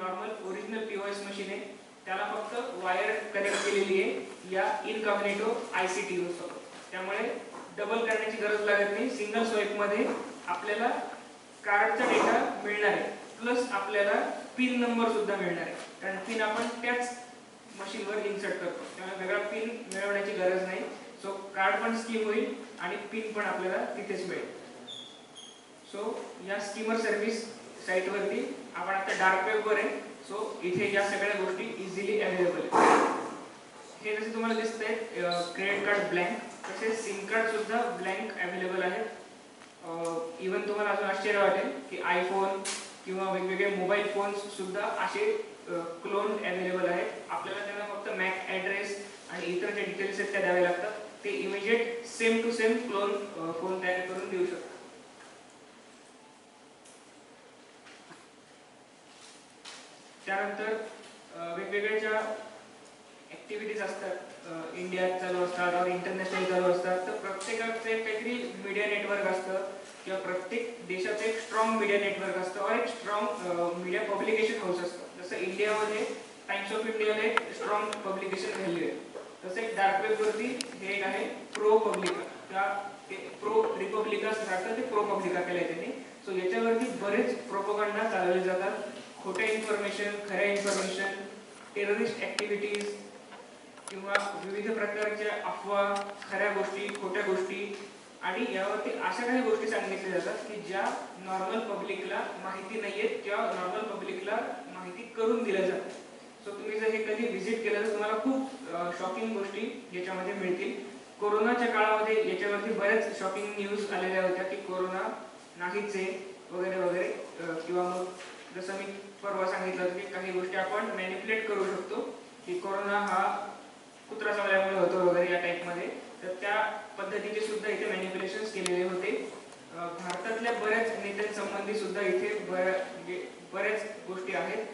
Normal original POS machine आहे त्याला फक्त वायर कनेक्ट केलेली आहे या इनकॉग्निटो ICT सोबत. त्यामुळे डबल करण्याची गरज लागत नाही. सिंगल स्वाईपमध्ये आपल्याला कार्डचा डेटा मिळणार आहे प्लस आपल्याला पिन नंबर सुद्धा मिळणार आहे. कारण पिन आपण त्याच मशीनवर इन्सर्ट करतो त्यामुळे वेगळा पिन मिळवण्याची गरज नाही. सो कार्ड पण स्कीम होईल आणि पिन पण आपल्याला तिथेच मिळेल. सो या स्कीमर सर्व्हिस साईटवरती आपण आता डार्क वेबवर आहे. सो इथे या सगळ्या गोष्टी इझिली अवेलेबल आहेत. हे जसे तुम्हाला दिसत आहे क्रेडिट कार्ड ब्लँक तसेच सिम कार्ड सुद्धा ब्लँक अवेलेबल आहेत. इवन तुम्हाला अजून आश्चर्य वाटेल की आयफोन किंवा वेगवेगळे मोबाईल फोन्स सुद्धा असे क्लोन अवेलेबल आहेत. आपल्याला त्यांना फक्त मॅक ॲड्रेस आणि इतर जे डिटेल्स आहेत त्या द्यावे लागतात. ते immediate same to same clone phone तयार करून देऊ शकतात. त्यानंतर वेगवेगळ्या ज्या ॲक्टिव्हिटीज असतात इंडियात चालू असतात और इंटरनॅशनल चालू असतात तर प्रत्येकाचं एक काहीतरी मीडिया नेटवर्क असतं किंवा प्रत्येक देशाचं एक स्ट्रॉंग मीडिया नेटवर्क असतं और एक स्ट्रॉंग मीडिया पब्लिकेशन हाऊस असतं. जसं इंडियामध्ये टाइम्स ऑफ इंडियाला एक स्ट्रॉंग पब्लिकेशन व्हॅल्यू आहे. तसं एक डार्क वेबवरती हे एक आहे प्रो पब्लिका किंवा ते प्रो रिपब्लिका सारखं ते प्रो पब्लिका केलं आहे त्यांनी. सो याच्यावरती बरेच प्रोपगंडा चालवले जातात. खोट्या इन्फॉर्मेशन, खऱ्या इन्फॉर्मेशन, टेररिस्ट ॲक्टिव्हिटीज किंवा विविध प्रकारच्या अफवा, खऱ्या गोष्टी, खोट्या गोष्टी आणि यावरती अशा काही गोष्टी सांगितल्या जातात की ज्या नॉर्मल पब्लिकला माहिती नाही आहेत किंवा नॉर्मल पब्लिकला माहिती करून दिल्या जातात. सो तुम्ही जर हे कधी व्हिजिट केलं तर तुम्हाला खूप शॉकिंग गोष्टी याच्यामध्ये मिळतील. कोरोनाच्या काळामध्ये याच्यावरती बऱ्याच शॉकिंग न्यूज आलेल्या होत्या की कोरोना नाहीच आहे वगैरे वगैरे किंवा मग जसं मी परवा सांगितलं होतं की काही गोष्टी आपण मॅनिप्युलेट करू शकतो की कोरोना हा कुत्रा चावल्यामुळे होतो वगैरे या टाईपमध्ये. तर त्या पद्धतीचे सुद्धा इथे मॅनिप्युलेशन्स केलेले होते. भारतातल्या बऱ्याच नेत्यांसंबंधी सुद्धा इथे बऱ्याच गोष्टी आहेत.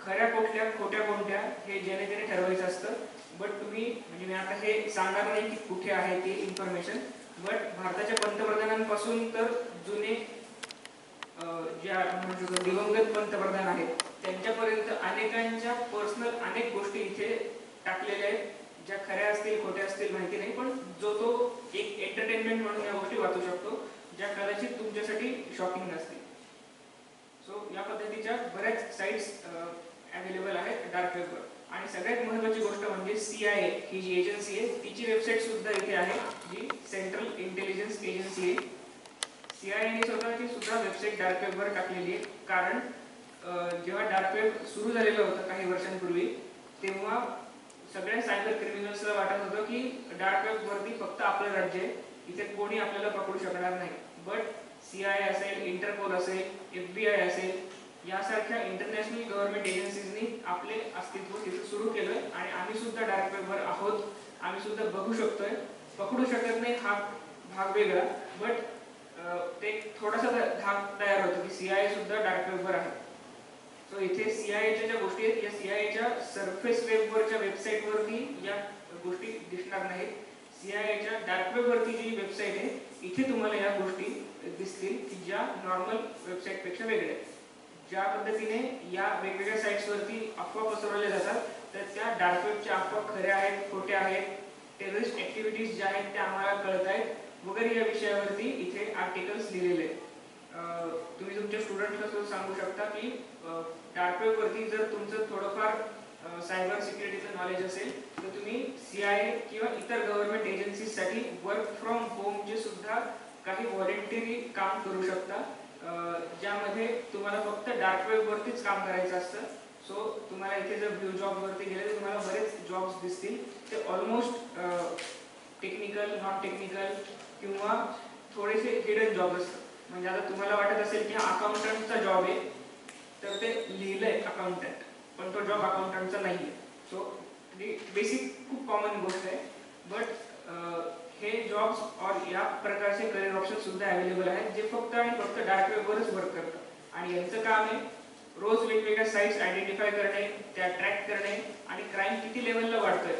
खऱ्या कुठल्या खोट्या कोणत्या हे ज्याने त्याने ठरवायचं असतं. बट तुम्ही म्हणजे मी आता हे सांगणार नाही की कुठे आहे ते इन्फॉर्मेशन. बट भारताच्या पंतप्रधानांपासून तर जुने ज्या म्हणजे दिवंगत पंतप्रधान आहेत त्यांच्यापर्यंत अनेकांच्या पर्सनल अनेक गोष्टी इथे टाकलेल्या आहेत ज्या खऱ्या असतील खोट्या असतील माहिती नाही. पण जो तो एक एंटरटेनमेंट म्हणून या गोष्टी वाचू शकतो ज्या कदाचित तुमच्यासाठी शॉकिंग नसतील. सो या पद्धतीच्या बऱ्याच साईट्स अवेलेबल आहेत डार्क वेबवर. आणि सगळ्यात महत्त्वाची गोष्ट म्हणजे CIA ही जी एजन्सी आहे तिची वेबसाईट सुद्धा इथे आहे जी सेंट्रल इंटेलिजन्स एजन्सी आहे. CIA स्वतःची सुद्धा वेबसाईट डार्क वेबवर टाकलेली आहे. कारण जेव्हा डार्क वेब सुरू झालेलं होतं काही वर्षांपूर्वी तेव्हा सगळ्या सायबर क्रिमिनल्सला वाटत होतं की डार्क वेबवरती फक्त आपलं राज्य आहे, इथे कोणी आपल्याला पकडू शकणार नाही. बट CIA असेल, इंटरपोल असेल, FBI असेल यासारख्या इंटरनॅशनल गव्हर्नमेंट एजन्सीजनी आपले अस्तित्व तिथे सुरू केलं आणि आम्ही सुद्धा डार्क वेबवर आहोत. आम्ही सुद्धा बघू शकतोय. पकडू शकत नाही हा भाग वेगळा. बट ते थोडासा धाक तयार होतो की CIA सुद्धा डार्क वेबवर आहे. सो इथे CIAच्या ज्या गोष्टी आहेत या CIAच्या सरफेस वेबवरच्या वेबसाईटवरती या गोष्टी दिसणार नाहीत. CIAच्या डार्क वेबवरती जी वेबसाईट आहे इथे तुम्हाला या गोष्टी दिसतील की ज्या नॉर्मल वेबसाईटपेक्षा वेगळ्या आहेत. ज्या पद्धतीने या वेगवेगळ्या साईट्सवरती अफवा पसरवल्या जातात तर त्या डार्क वेबच्या अफवा खऱ्या आहेत, खोट्या आहेत, टेररिस्ट ॲक्टिव्हिटीज ज्या आहेत त्या आम्हाला कळत आहेत वगैरे या विषयावरती इथे आर्टिकल्स लिहिलेले आहेत. तुम्ही तुमच्या स्टुडंटला सुद्धा सांगू शकता की डार्क वेबवरती जर तुमचं थोडंफार सायबर सिक्युरिटीचं नॉलेज असेल तर तुम्ही CIA किंवा इतर गव्हर्नमेंट एजन्सीजसाठी वर्क फ्रॉम होमचे सुद्धा काही व्हॉलेंटरी काम करू शकता ज्यामध्ये तुम्हाला फक्त डार्क वेबवरतीच काम करायचं असतं. सो तुम्हाला इथे जर ब्लू जॉबवरती गेले तर तुम्हाला बरेच जॉब्स दिसतील. ते ऑलमोस्ट टेक्निकल, नॉन टेक्निकल किंवा थोडेसे हिडन जॉब असतात. म्हणजे आता तुम्हाला वाटत असेल की हा अकाउंटंटचा जॉब आहे तर ते लिहिलंय अकाउंटंट पण तो जॉब अकाउंटंटचा नाही आहे. सो बेसिक खूप कॉमन गोष्ट आहे. बट हे जॉब्स और या प्रकारचे करिअर ऑप्शन सुद्धा अवेलेबल आहेत जे फक्त आणि फक्त डार्क वेबवरच वर्क करतात. आणि यांचं काम आहे रोज वेगवेगळ्या साईट्स आयडेंटिफाय करणे, त्या ट्रॅक करणे आणि क्राईम किती लेवलला वाढतोय.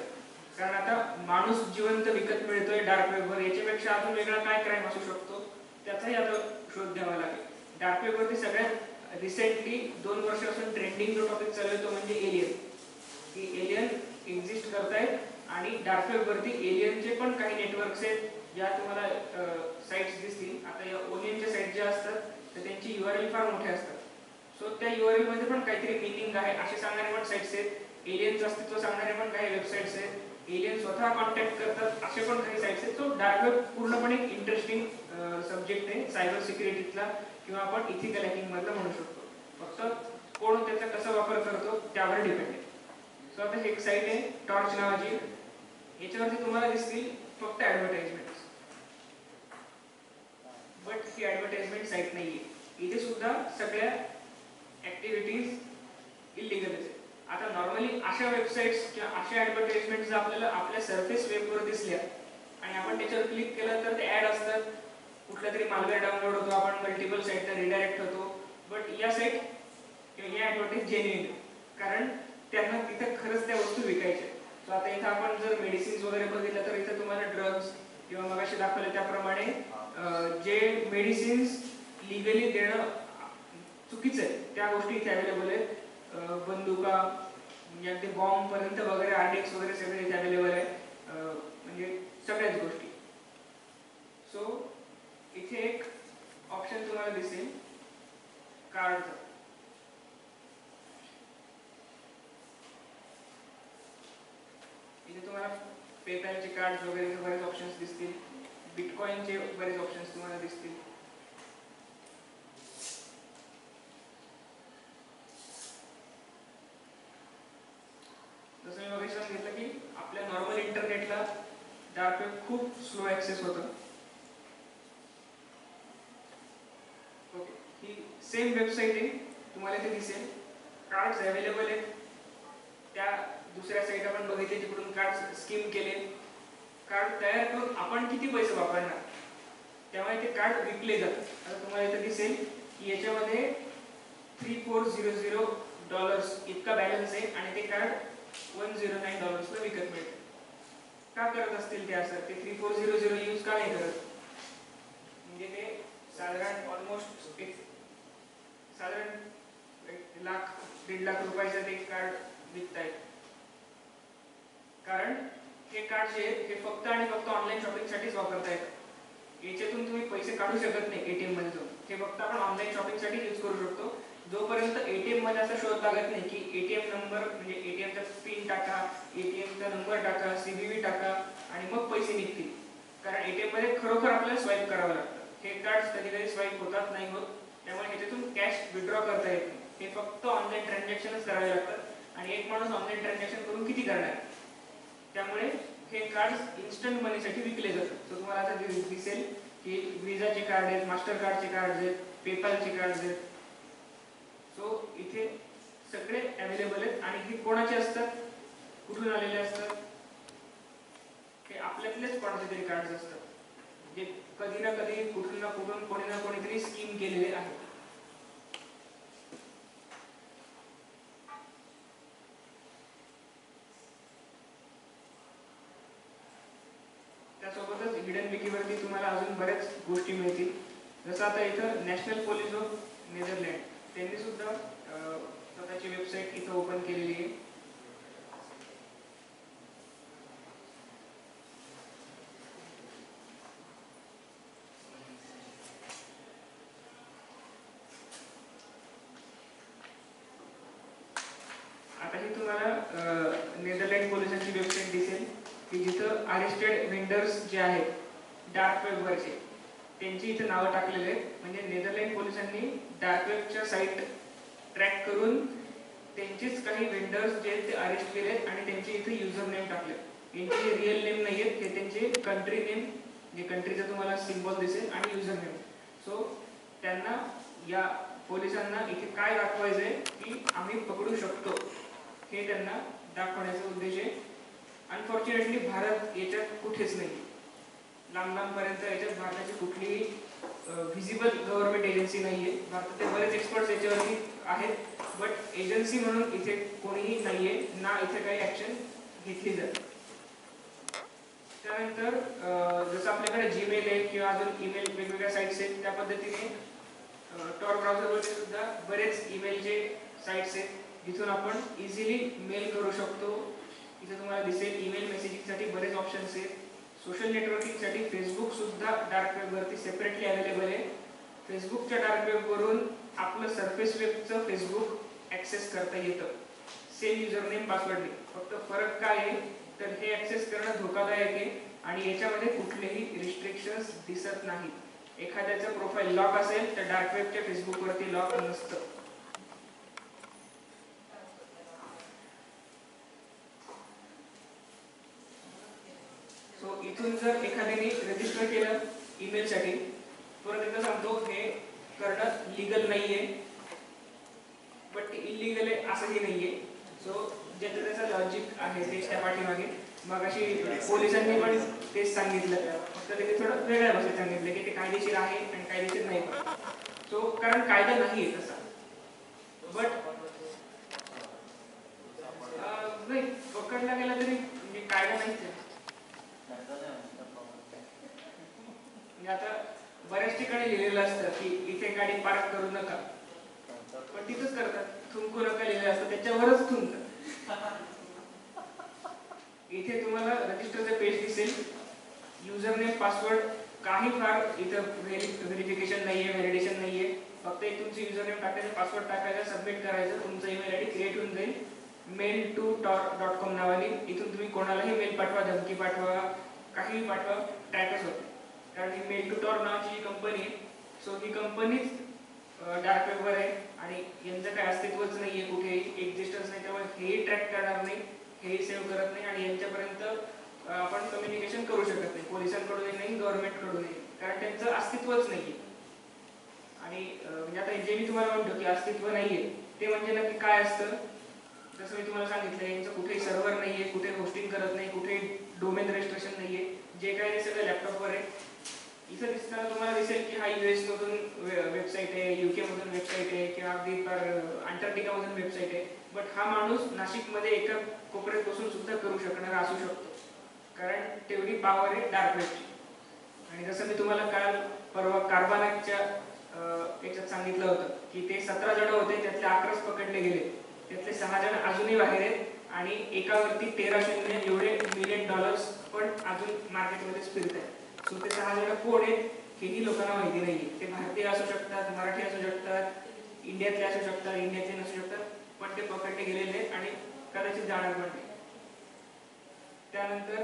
कारण आता माणूस जिवंत विकत मिळतोय डार्क वेबवर, याच्यापेक्षा अजून वेगळा काय क्राईम असू शकतो त्याचाही आता शोध घ्यावा लागेल. डार्क वेबवरती सगळ्यात रिसेंटली 2 वर्षापासून ट्रेंडिंग जो टॉपिक चालू आहे तो म्हणजे एलियन, की एलियन एक्झिस्ट करतायत आणि डार्क वेबवरती एलियनचे पण काही नेटवर्क्स आहेत ज्या तुम्हाला साईट्स दिसतील. आता या ओनियनच्या साईट ज्या असतात तर त्यांची URL फार मोठे असतात. सो त्या URL मध्ये पण काहीतरी मिनिंग आहे असे सांगणारे पण साईट्स आहेत. एलियनचं अस्तित्व सांगणारे पण काही वेबसाईट्स आहेत. एलियन स्वतः कॉन्टॅक्ट करतात असे पण काही साईट्स आहेत. सो डार्क वेब पूर्णपणे इंटरेस्टिंग सब्जेक्ट आहे सायबर सिक्युरिटीतला किंवा आपण इथिकल हॅकिंग मधला म्हणू शकतो. फक्त कोण त्याचा कसा वापर करतो त्यावर डिपेंड आहे. सो आता एक साईट आहे टॉर्च नावाची. याच्यावरती तुम्हाला दिसतील फक्त advertisement, but he advertisement site नाहीये. इथे सुद्धा सगळ्या ॲक्टिव्हिटीज इलिगल आहेत. आता नॉर्मली अशा वेबसाईट्स किंवा अशा ॲडव्हर्टाइजमेंट जर आपल्याला आपल्या सरफेस वेबवर दिसल्या आणि आपण त्याच्यावर क्लिक केलं तर ते ॲड असतात, कुठला तरी मालवेअर डाउनलोड होतो, आपण मल्टिपल साईटला रिडायरेक्ट होतो. बट या साईट किंवा या ॲडव्हर्टाइज जेन्युइन, कारण त्यांना तिथं खरंच त्या वस्तू विकायच्या. सो आता इथं आपण जर मेडिसिन्स वगैरे बघितलं तर इथं तुम्हाला ड्रग्स किंवा मगाशी दाखवले त्याप्रमाणे जे मेडिसिन्स लिगली देणं चुकीचं आहे त्या गोष्टी इथे अवेलेबल आहेत. बंदुका अगदी बॉम्ब पर्यंत वगैरे RDX वगैरे सगळे इथे अवेलेबल आहे, म्हणजे सगळ्याच गोष्टी. सो इथे एक ऑप्शन तुम्हाला दिसेल कार्डचा. इथे तुम्हाला पेपॅलचे कार्ड वगैरे बरेच ऑप्शन्स दिसतील. बिटकॉइनचे बरेच ऑप्शन्स तुम्हाला दिसतील. जसं मी मगाशी सांगितलं की आपल्या नॉर्मल इंटरनेटला डार्क वेब खूप स्लो ऍक्सेस होतं. ओके, ही सेम वेबसाईट आहे, तुम्हाला इथे दिसेल कार्ड्स अवेलेबल आहेत. त्या दुसऱ्या साईट आपण बघितले तिकडून कार्ड स्कीम केले, कार्ड तयार करून आपण किती पैसे वापरणार त्यामुळे ते कार्ड विकले जातात. आता तुम्हाला इथे दिसेल की याच्यामध्ये $3400 इतका बॅलन्स आहे आणि ते कार्ड $109 विकत मिळते. का करत असतील ते असं? ते 3400 यूज का नाही करत? म्हणजे ते साधारण ऑलमोस्ट साधारण 1 लाख रुपयाचं ते कार्ड विकतायत. कारण हे कार्ड जे हे फक्त आणि फक्त ऑनलाईन शॉपिंग साठीच वापरता येतं. याच्यातून तुम्ही पैसे काढू शकत नाही ATM मध्ये जाऊन. हे फक्त आपण ऑनलाईन शॉपिंग साठी यूज करू शकतो. जोपर्यंत ATM मध्ये असा शोध लागत नाही की ATM नंबर म्हणजे ATM चा पिन टाका, ATM चा नंबर टाका, CVV टाका आणि मग पैसे निघतील. कारण ATM मध्ये खरोखर आपल्याला स्वाईप करावं लागतं. हे कार्ड कधी कधी स्वाईप होतात नाही होत, त्यामुळे ह्याच्यातून कॅश विड्रॉ करता येत नाही. हे फक्त ऑनलाईन ट्रान्झॅक्शनच करावे लागतात आणि एक माणूस ऑनलाईन ट्रान्झॅक्शन करून किती करणार? त्यामुळे हे कार्ड इन्स्टंट मनीसाठी विकले जातात. तर तुम्हाला आता दिसेल की विजाचे कार्ड आहेत, मास्टर कार्डचे कार्ड आहेत, पेपॅलचे कार्ड आहेत. सो इथे सगळे अवेलेबल आहेत आणि हे कोणाचे असतात, कुठून आलेले असतात? हे आपल्यातलेच कोणाचे तरी कार्ड असतात जे कधी ना कधी कुठून ना कुठून कोणी ना कोणीतरी स्कीम केलेले आहे. त्यासोबतच हिडन विकीवरती तुम्हाला अजून बऱ्याच गोष्टी मिळतील. जसं आता इथं नॅशनल पोलीस ऑफ नेदरलँड त्यांनी सुद्धा स्वतःची वेबसाईट इथं ओपन केलेली आहे. आता ही तुम्हाला नेदरलँड पोलिसांची वेबसाईट दिसेल की जिथं अरेस्टेड व्हेंडर्स जे आहेत डार्क वेबवरचे त्यांची इथे नावं टाकलेले आहेत. म्हणजे नेदरलँड पोलिसांनी डार्क वेबच्या साईट ट्रॅक करून त्यांचेच काही व्हेंडर्स जे आहेत ते अरेस्ट केले आणि त्यांचे इथे युजर नेम टाकले. यांचे रिअल नेम नाही आहेत, हे त्यांचे कंट्री नेम, जे कंट्रीचा तुम्हाला सिम्बॉल दिसेल आणि युजर नेम. सो त्यांना या पोलिसांना इथे काय दाखवायचं आहे की आम्ही पकडू शकतो हे त्यांना दाखवण्याचा उद्देश आहे. अनफॉर्च्युनेटली भारत याच्यात कुठेच नाही. लांब लांबपर्यंत याच्यात भारताची कुठलीही व्हिजिबल गव्हर्नमेंट एजन्सी नाही आहे. भारताचे बरेच एक्सपर्ट्स याच्यावरती आहेत, बट एजन्सी म्हणून इथे कोणीही नाही आहे, ना इथे काही ॲक्शन घेतली जाते. त्यानंतर जसं आपल्याकडे जीमेल आहे किंवा अजून ईमेल वेगवेगळ्या साईट्स आहेत त्या पद्धतीने टॉर ब्राउझरमध्ये सुद्धा बरेच ईमेलचे साईट्स आहेत जिथून आपण इझिली मेल करू शकतो. इथे तुम्हाला दिसेल ईमेल मेसेजिंगसाठी बरेच ऑप्शन्स आहेत. सोशल नेटवर्किंगसाठी फेसबुक सुद्धा डार्क वेबवरती सेपरेटली अवेलेबल आहे. फेसबुकच्या डार्क वेबवरून आपलं सरफेस वेबचं फेसबुक ॲक्सेस करता येतं सेम युजरनेम पासवर्डने. फक्त फरक काय आहे तर हे ॲक्सेस करणं धोकादायक आहे आणि याच्यामध्ये कुठलेही रिस्ट्रिक्शन्स दिसत नाहीत. एखाद्याचं प्रोफाईल लॉक असेल तर डार्क वेबच्या फेसबुकवरती लॉक नसतं. सो इथून जर एखाद्याने रजिस्टर केलं ईमेलसाठी, परत एकदा सांगतो हे करणं लीगल नाहीये बट इलिगल आहे असंही नाहीये. सो ज्याचं त्याचं लॉजिक आहे ते त्या पाठीमागे. मग अशी पोलिसांनी पण तेच सांगितलं, फक्त त्यांनी थोडं वेगळ्या भाषेत सांगितलं की ते कायदेशीर आहे आणि कायदेशीर नाही. सो कारण कायदा नाही आहे तसा, बट नाही पकडला गेला तरी म्हणजे कायदा नाहीच आहे. म्हणजे आता बऱ्याच ठिकाणी लिहिलेलं असतं की इथे गाडी पार्क करू नका, पण तिथंच करतात. थुंकू नका लिहिलेलं असतं त्याच्यावरच थुंकतात. इथे तुम्हाला रजिस्टरचं पेज दिसेल. युजर नेम पासवर्ड काही फार इथं व्हेरिफिकेशन नाहीये, व्हॅलिडेशन नाहीये. फक्त एक तुमचं युजर नेम टाकायचं, पासवर्ड टाकायचं, सबमिट करायचं, तुमचं ईमेल आयडी क्रिएट होऊन जाईल mail2tor.com नावाने. इथून तुम्ही कोणालाही मेल पाठवा, धमकी पाठवा, काहीही पाठवा, ट्रॅकच होते. कारण ही mail2tor नावाची जी कंपनी आहे, सो ही कंपनीच डार्क वेबवर आहे आणि यांचं काय अस्तित्वच नाहीये, कुठेही एक्झिस्टन्स नाही. त्यामुळे हेही ट्रॅक करणार नाही, हेही सेव्ह करत नाही आणि यांच्यापर्यंत आपण कम्युनिकेशन करू शकत नाही. पोलिसांकडूनही नाही, गव्हर्नमेंटकडूनही, कारण त्यांचं अस्तित्वच नाहीये. आणि म्हणजे आता जे मी तुम्हाला म्हणतो की अस्तित्व नाहीये ते म्हणजे नक्की काय असतं. जसं मी तुम्हाला सांगितलं, यांचं कुठेही सर्व्हर नाहीये, कुठे होस्टिंग करत नाही, कुठेही डोमेन रजिस्ट्रेशन नाहीये. जे काय ते सगळं लॅपटॉपवर आहे. इथं दिसताना तुम्हाला दिसेल की हा US मधून वेबसाईट आहे, UK मधून वेबसाईट आहे किंवा अगदी फार अंटार्क्टिका मधून वेबसाईट आहे. बट हा माणूस नाशिकमध्ये एका कोपऱ्यात बसून सुद्धा करू शकणार असू शकतो, कारण तेवढी पॉवर आहे डार्क वेबची. आणि जसं मी तुम्हाला काल परवा कार्बानाच्या याच्यात सांगितलं होतं की ते 17 जण होते, त्यातले 11च पकडले गेले, त्यातले 6 जण अजूनही बाहेर आहेत आणि एकावरती 13 एवढे मिलियन डॉलर्स पण अजून मार्केटमध्येच फिरत आहेत. सो ते 6 जण कोण आहेत हेही लोकांना माहिती नाहीये. ते भारतीय असू शकतात, मराठी असू शकतात, इंडियातले असू शकतात, इंडियातले नसू शकतात, पण ते पकडले गेलेले आहेत आणि कदाचित जाणार पण नाही. त्यानंतर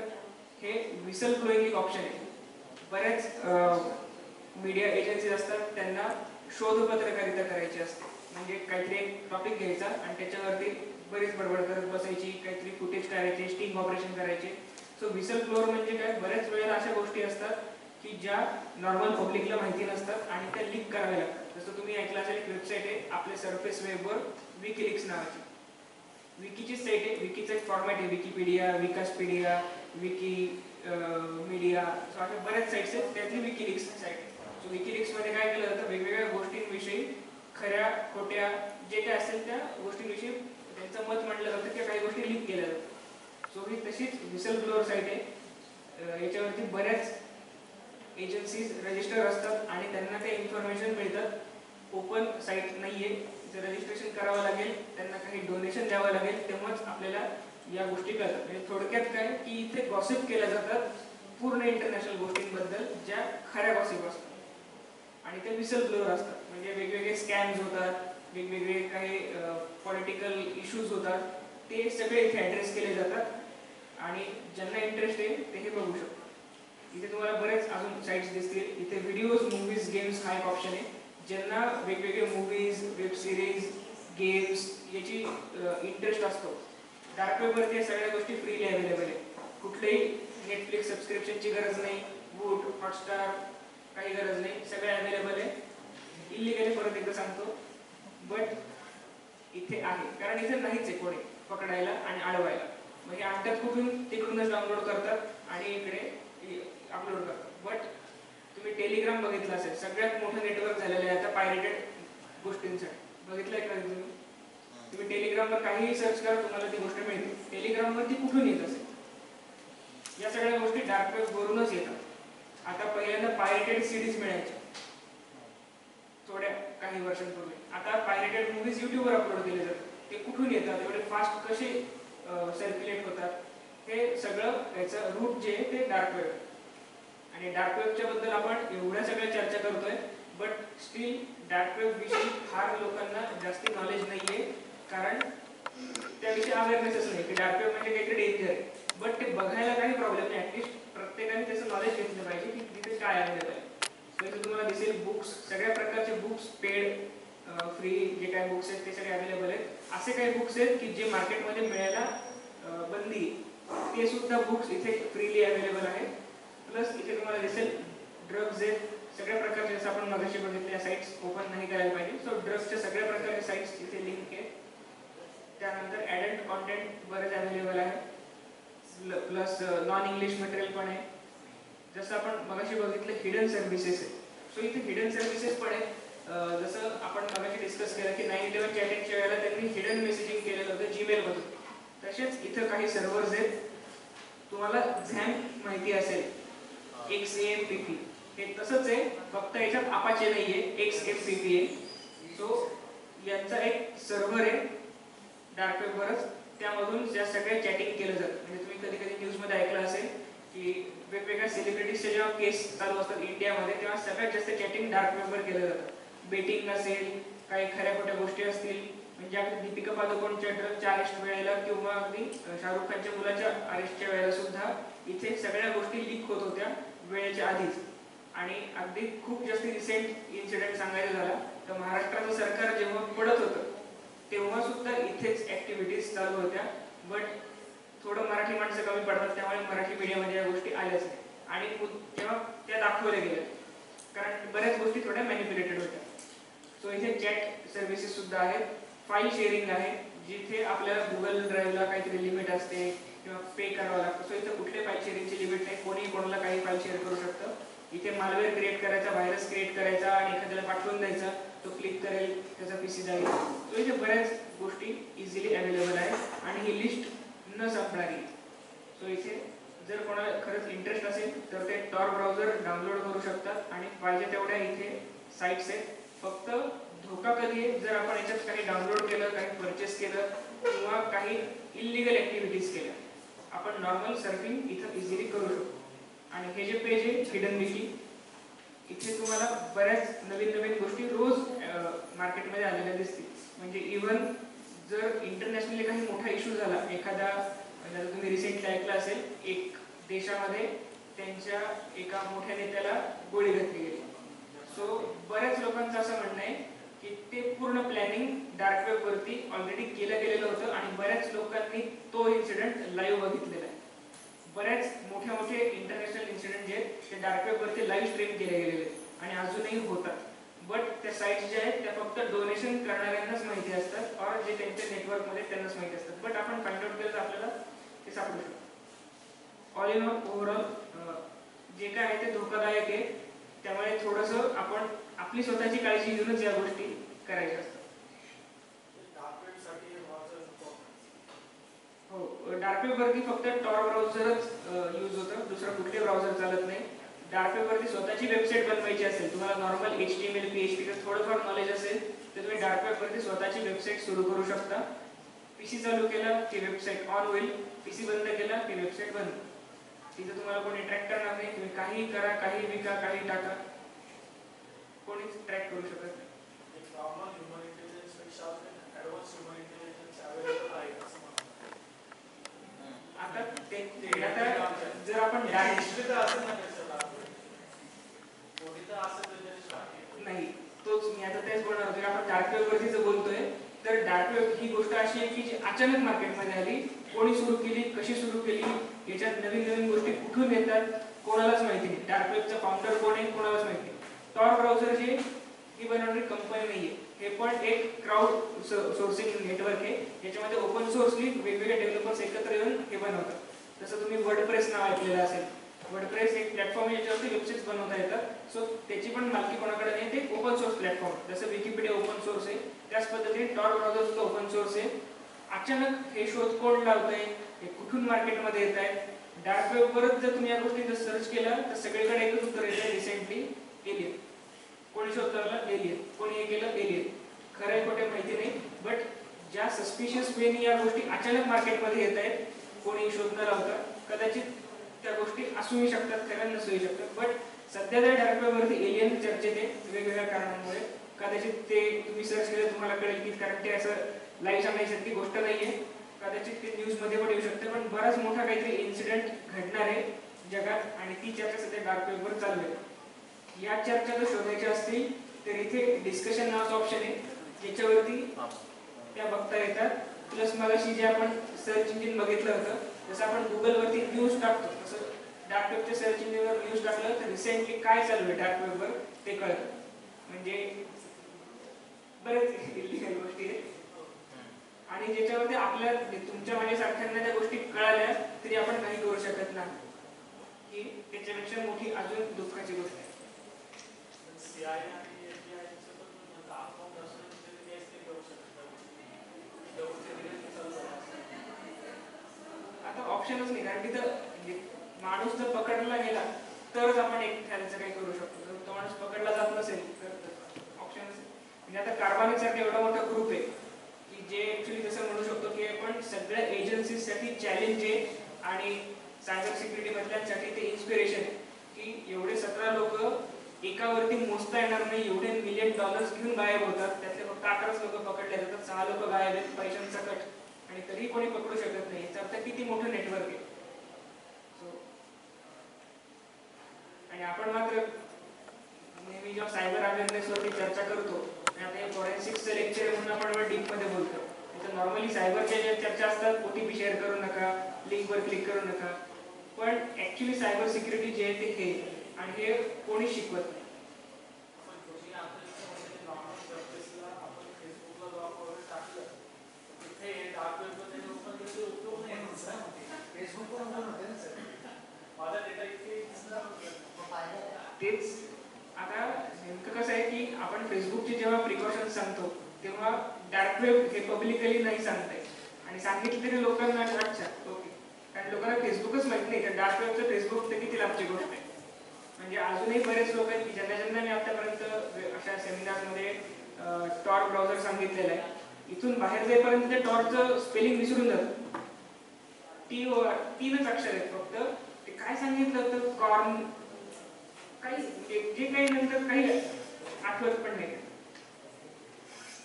हे विसल ब्लोईंग एक ऑप्शन आहे. बऱ्याच मीडिया एजन्सीज असतात, त्यांना शोधपत्रकारिता करायची असते. म्हणजे काहीतरी एक टॉपिक घ्यायचा आणि त्याच्यावरती बरीच बडबड करत बसायची, काहीतरी फुटेज करायचे, स्टिंग ऑपरेशन करायचे. सो विसल ब्लोअर म्हणजे काय, बऱ्याच वेळेला अशा गोष्टी असतात की ज्या नॉर्मल पब्लिकला माहिती नसतात आणि त्या लीक कराव्या लागतात. जसं तुम्ही ऐकलं असेल एक वेबसाईट आहे आपल्या सरफेस वेबवर, विकिलीक्स नावाची. विकीची साईट आहे, विकीचा एक फॉर्मॅट आहे, विकिपीडिया, विकासपीडिया, विकी मीडिया, सो अशा बऱ्याच साईट्स आहेत, त्यातली विकिलीक्स साईट. सो विकिलीक्समध्ये काय केलं जातं, वेगवेगळ्या गोष्टींविषयी, खऱ्या खोट्या जे काय असेल त्या गोष्टींविषयी त्यांचं मत मांडलं जातं किंवा काही गोष्टी लीक केल्या जातात. सो ही तशीच विसल ब्लोअर साईट आहे. याच्यावरती बऱ्याच एजन्सीज रजिस्टर असतात आणि त्यांना ते इन्फॉर्मेशन मिळतात. ओपन साईट नाहीये, रजिस्ट्रेशन करावं लागेल, त्यांना काही डोनेशन द्यावं लागेल, तेव्हाच आपल्याला या गोष्टी कळतात. म्हणजे थोडक्यात काय की इथे गॉसिप केल्या जातात पूर्ण इंटरनॅशनल गोष्टींबद्दल, ज्या खऱ्या गॉसिप असतात आणि ते विसल ब्लोअर असतात. म्हणजे वेगवेगळे स्कॅम्स होतात, वेगवेगळे काही पॉलिटिकल इश्यूज होतात, ते सगळे इथे ॲड्रेस केले जातात आणि ज्यांना इंटरेस्ट आहे ते हे बघू शकतात. इथे तुम्हाला बरेच अजून साईट्स दिसतील. इथे व्हिडिओज, मूवीज, गेम्स हा एक ऑप्शन आहे. ज्यांना वेगवेगळे मूवीज, वेब सिरीज, गेम्स याची इंटरेस्ट असतो, डार्क वेबवरती सगळ्या गोष्टी फ्रीली अवेलेबल आहे. कुठलेही नेटफ्लिक्स सबस्क्रिप्शनची गरज नाही, वूट, हॉटस्टार काही गरज नाही, सगळे अवेलेबल आहे. इलिगल परत एकदा सांगतो, बट इथे आहे कारण इथे नाहीच आहे कोणी पकडायला आणि अडवायला. मग हे आणतात कुठून, तिकडूनच डाउनलोड करतात आणि इकडे अपलोड करतात. बट तुम्ही टेलिग्राम बघितलं असेल, सगळ्यात मोठं नेटवर्क झालेलं आहे आता पायरेटेड गोष्टींसाठी. बघितलंय का तुम्ही? तुम्ही टेलिग्रामवर काहीही सर्च करा, तुम्हाला ती गोष्ट मिळते. टेलिग्रामवर ती कुठून येत असेल? या सगळ्या गोष्टी डार्क वेब वरूनच येतात. आता पहिल्यांदा पायरेटेड सीडीज मिळायच्या, थोड्या काही वर्षांपूर्वी. आता पायरेटेड मूवीज युट्यूबवर अपलोड केले जातात, ते कुठून येतात, एवढे फास्ट कसे सर्क्युलेट होतात, हे सगळं याचं रूट जे आहे ते डार्क वेब. आणि डार्क वेबच्या बद्दल आपण एवढ्या सगळ्या चर्चा करतोय, बट स्टील डार्क वेब विषयी फार लोकांना जास्त नॉलेज नाहीये, कारण त्याविषयी अवेअरनेसच नाही की डार्क वेब म्हणजे काहीतरी डेंजर आहे. बट ते बघायला काही प्रॉब्लेम नाही, ऍटलिस्ट प्रत्येकाने त्याचं नॉलेज घेतलं पाहिजे की तिथे काय अवेलेबल आहे. सो इथे तुम्हाला दिसेल बुक्स, सगळ्या प्रकारचे बुक्स, पेड फ्री जे काही बुक्स आहेत ते सगळे अवेलेबल आहेत. असे काही बुक्स आहेत की जे मार्केटमध्ये मिळायला बंदी, ते सुद्धा बुक्स इथे फ्रीली अवेलेबल आहेत. प्लस इथे तुम्हाला दिसेल ड्रग्ज आहेत, सगळ्या प्रकारचे, जसं आपण मगाशी बघितल्या साईट्स ओपन नाही करायला पाहिजे. सो ड्रग्सच्या सगळ्या प्रकारचे साईट्स इथे लिंक आहे. त्यानंतर ॲडल्ट कॉन्टेंट बरेच अवेलेबल आहे. प्लस नॉन इंग्लिश मटेरियल पण आहे. जसं आपण मगाशी बघितलं हिडन सर्व्हिसेस आहे. सो इथे हिडन सर्व्हिसेस पण आहे. जसं आपण मगाशी डिस्कस केलं की 9/11 चॅटिंगच्या वेळेला त्यांनी हिडन मेसेजिंग केलेलं होतं जीमेलमधून. तसेच इथं काही सर्व्हर्स आहेत. तुम्हाला झॅम्प माहिती असेल, XAMPP, हे तसंच आहे, फक्त याच्यात अपाचे नाहीये, XMPP आहे. सो यांचा एक सर्व्हर आहे डार्क वेबवरच, त्यामधून या सगळ्या चॅटिंग केलं जातं. म्हणजे तुम्ही कधी कधी न्यूजमध्ये ऐकलं असेल की वेगवेगळ्या सेलिब्रिटीजच्या जेव्हा केस चालू असतात इंडियामध्ये, तेव्हा सगळ्यात जास्त चॅटिंग डार्क वेबवर केलं जातं. बेटिंग असेल, काही खऱ्या खोट्या गोष्टी असतील, म्हणजे अगदी दीपिका पादुकोणच्या ड्रगच्या अरेस्ट वेळेला किंवा अगदी शाहरुख खानच्या मुलाच्या अरेस्टच्या वेळेला सुद्धा इथे सगळ्या गोष्टी लीक होत होत्या वेळेच्या आधीच. आणि अगदी खूप जास्त रिसेंट इन्सिडेंट सांगायचं झाला तर महाराष्ट्राचं सरकार जेव्हा पडत होतं तेव्हा सुद्धा इथेच ऍक्टिव्हिटीज चालू होत्या. बट थोडं मराठी माणसं कमी पडतात, त्यामुळे मराठी मीडियामध्ये या गोष्टी आल्याच नाही आणि तेव्हा त्या दाखवल्या गेल्या, कारण बऱ्याच गोष्टी थोड्या मॅनिप्युलेटेड होत्या. सो इथे चॅट सर्व्हिसेस सुद्धा आहेत. फाईल शेअरिंग आहे, जिथे आपल्याला गुगल ड्राईव्हला काहीतरी लिमिट असते किंवा पे करावं लागतं. सो इथे कुठल्या फाईल शेअरिंगची लिमिट नाही, कोणी कोणाला काही फाईल शेअर करू शकतं. इथे मालवेअर क्रिएट करायचा, व्हायरस क्रिएट करायचा आणि एखाद्याला पाठवून द्यायचा, तो क्लिक करेल, त्याचा पीसी जाईल. सो इथे बऱ्याच गोष्टी इझिली अवेलेबल आहेत आणि ही लिस्ट न संपणारी. सो इथे जर कोणाला खरंच इंटरेस्ट असेल तर ते टॉर ब्राउझर डाउनलोड करू शकतात आणि पाहिजे तेवढ्या इथे साईट्स आहेत. फक्त धोका कधी आहे, जर आपण याच्यात काही डाउनलोड केलं, काही परचेस केलं किंवा काही इलिगल ऍक्टिव्हिटीज केल्या. आपण नॉर्मल सर्फिंग इथं इझिली करू शकतो. आणि हे जे पेज आहे हिडन विकी, इथे तुम्हाला बऱ्याच नवीन नवीन गोष्टी रोज मार्केटमध्ये आलेल्या दिसतील. म्हणजे इव्हन जर इंटरनॅशनली काही मोठा इश्यू झाला, एखादा, जर तुम्ही रिसेंटली ऐकलं असेल, एक देशामध्ये त्यांच्या एका मोठ्या नेत्याला गोळी घातली गेली. सो बऱ्याच लोकांचं असं म्हणणं आहे की ते पूर्ण प्लॅनिंग डार्क वेब वरती ऑलरेडी केलं गेलेलं होतं आणि बऱ्याच लोकांनी तो इन्सिडेंट लाईव्ह बघितलेला आहे. बऱ्याच मोठे इंटरनॅशनल इन्सिडेंट जे ते डार्क वेब वरती लाईव्ह स्ट्रीम केले गेलेले आहेत आणि अजूनही होतात. बट त्या साईट्स ज्या आहेत त्या फक्त डोनेशन करणाऱ्यांनाच माहिती असतात, और जे त्यांच्या नेटवर्कमध्ये त्यांनाच माहिती असतात. बट आपण फाइंड आउट केलं तर आपल्याला ते सापडू शकतो. ऑल इन ऑल ओव्हरऑल जे काय आहे ते धोकादायक आहे, त्यामुळे थोडंसं आपण आपली स्वतःची काळजी घेऊनच या गोष्टी करायच्या असतात. हो, डार्क वेब वरती फक्त टॉर ब्राउझरच यूज होतं, दुसरं कुठले ब्राउझर चालत नाही. डार्क वेब वरती स्वतःची वेबसाईट बनवायची असेल, तुम्हाला नॉर्मल HTML PHP चं थोडंफार नॉलेज असेल तर तुम्ही डार्क वेब वरती स्वतःची वेबसाईट सुरू करू शकता. पीसी चालू केला की वेबसाईट ऑन होईल, पीसी बंद केला की वेबसाईट बंद. तिथे तुम्हाला कोणी ट्रॅक करणार नाही. तुम्ही काही करा, काही विका, काही टाका, कोणीच ट्रॅक करू शकत नाही. आता जर आपण नाही, तोच मी आता तेच बोलणार होतो. आपण डार्क वेब वरती जर बोलतोय तर डार्क वेब ही गोष्ट अशी आहे की जी अचानक मार्केटमध्ये आली. कोणी सुरू केली, कशी सुरू केली, याच्यात नवीन नवीन गोष्टी कुठून येतात कोणालाच माहिती नाही. डार्क वेबचा फाउंडर कोण आहे कोणालाच माहिती नाही. टॉर ब्राउझर जे ही बनवणारी कंपनी नाहीये, हे पण एक क्राउड सोर्सिंग नेटवर्क आहे. याच्यामध्ये ओपन सोर्सली वेगवेगळे डेव्हलपर्स एकत्र येऊन हे बनवतात. जसं तुम्ही वर्डप्रेस नाव ऐकलेलं असेल, वर्डप्रेस एक प्लॅटफॉर्म आहे ज्याच्यावरती वेबसाईट्स बनवता येतात. सो त्याची पण मालकी कोणाकडे नाही, ते ओपन सोर्स प्लॅटफॉर्म. जसं विकिपीडिया ओपन सोर्स आहे, त्याच पद्धतीने टॉर ब्राउझर सुद्धा ओपन सोर्स आहे. अचानक हे शोध कोण लावतंय, हे कुठून मार्केटमध्ये येत आहे, डार्क वेबवरच जर तुम्ही या गोष्टी जर सर्च केलं तर सगळीकडे एकच उत्तर येतं, रिसेंटली एलियन. कोणी शोध लावला एलियन, कोणी हे केलं एलियन. खरं खोटे माहिती नाही, बट ज्या सस्पिशियस वेनी या गोष्टी अचानक मार्केटमध्ये येत आहेत, कोणी शोध न लावता, कदाचित त्या गोष्टी असूही शकतात, खऱ्या नसूही शकतात. बट सध्या जर डार्क वेबवरती एलियन चर्चेत आहे वेगवेगळ्या कारणांमुळे. कदाचित ते तुम्ही सर्च केलं तुम्हाला कळेल की, कारण ते असं लाईव्ह सांगायची गोष्ट नाहीये, कदाचित ते न्यूजमध्ये पण येऊ शकते, पण बराच मोठा काहीतरी इन्सिडेंट घडणार आहे जगात आणि ती चर्चा सध्या डार्क वेबवर चालू आहे. या चर्चा जर शोधायच्या असतील तर इथे डिस्कशन नावाचं ऑप्शन आहे, ज्याच्यावरती त्या बघता येतात. प्लस मगाशी जे आपण सर्च इंजिन बघितलं होतं, जसं आपण गुगलवरती न्यूज टाकतो तसं डार्क वेबच्या सर्च इंजिनवर न्यूज टाकलं तर रिसेंटली काय चालू आहे डार्क वेबवर ते कळतं. म्हणजे बरेच इलिगल गोष्टी आहेत आणि ज्याच्यामध्ये आपल्या तुमच्या माझ्यासारख्यांना त्या गोष्टी कळाल्या तरी आपण काही करू शकत नाही, की त्याच्यापेक्षा मोठी अजून दुःखाची गोष्ट आहे. आता ऑप्शनच नाही, कारण तिथं माणूस जर पकडला गेला तरच आपण एक त्याचं काही करू शकतो. जर तो माणूस पकडला जात नसेल तर ऑप्शनच. म्हणजे आता कार्बानिक सारखा एवढा मोठा ग्रुप आहे की जे ऍक्च्युली जसं म्हणू शकतो की आपण सगळ्या एजन्सीजसाठी चॅलेंज आहे आणि सायबर सिक्युरिटी मधल्यांसाठी ते इन्स्पिरेशन आहे की एवढे 17 लोक एकावरती मोजता येणार नाही, एवढे $1 मिलियन घेऊन गायब होतात. त्यातले फक्त 11 लोक पकडले जातात, 6 लोक गायब आहेत, पैशांचा कट, आणि तरी कोणी पकडू शकत नाही. याचा अर्थ किती मोठं नेटवर्क आहे. आणि आपण मात्र नेहमी जेव्हा सायबर अवेअरनेस वरती चर्चा करतो, आणि आता हे फॉरेन्सिक्सचं लेक्चर म्हणून आपण डीप मध्ये बोलतो, तर नॉर्मली सायबरच्या ज्या चर्चा असतात, OTP शेअर करू नका, लिंकवर क्लिक करू नका, पण ऍक्च्युली सायबर सिक्युरिटी जे आहे ते हे, आणि हे कोणी शिकवत नाही. तेच आता नेमकं कसं आहे की आपण फेसबुकचे जेव्हा प्रिकॉशन्स सांगतो तेव्हा डार्क वेब हे पब्लिकली नाही सांगताय, आणि सांगितलं तरी लोकांना अच्छा ओके, कारण लोकांना फेसबुकच माहित नाही, तर डार्क वेबचं फेसबुक तर किती लांबची गोष्ट आहे. म्हणजे अजूनही बरेच लोक आहेत की ज्यांना मी आतापर्यंत अशा सेमिनारमध्ये टॉर ब्राउझर सांगितलेलं आहे, इथून बाहेर जाईपर्यंत ते टॉरचं स्पेलिंग विसरून जातं. तीनच अक्षर आहेत फक्त. ते काय सांगितलं तर कॉर्न काही जे काही नंतर काही आठवत पण नाही.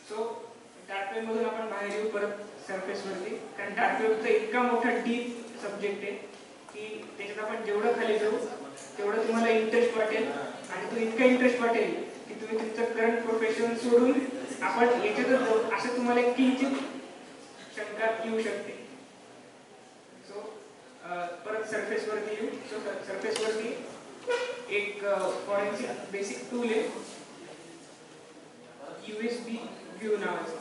सो डार्क वेब मधून आपण बाहेर येऊ परत सरफेस वरती, कारण डार्क वेबचा इतका मोठा डीप सब्जेक्ट आहे की त्याच्यात आपण जेवढं खाली जाऊ तेवढं तुम्हाला इंटरेस्ट वाटेल, आणि तो इतका इंटरेस्ट वाटेल की तुम्ही तुमचं करंट प्रोफेशन सोडून आपण याच्यातच जाऊ असं तुम्हाला एक किंचित शंका येऊ शकते. सो परत सरफेस वरती येऊ. सो सरफेस वरती एक फॉरेन्सिक बेसिक टूल आहे USB व्ह्यू नावाचं.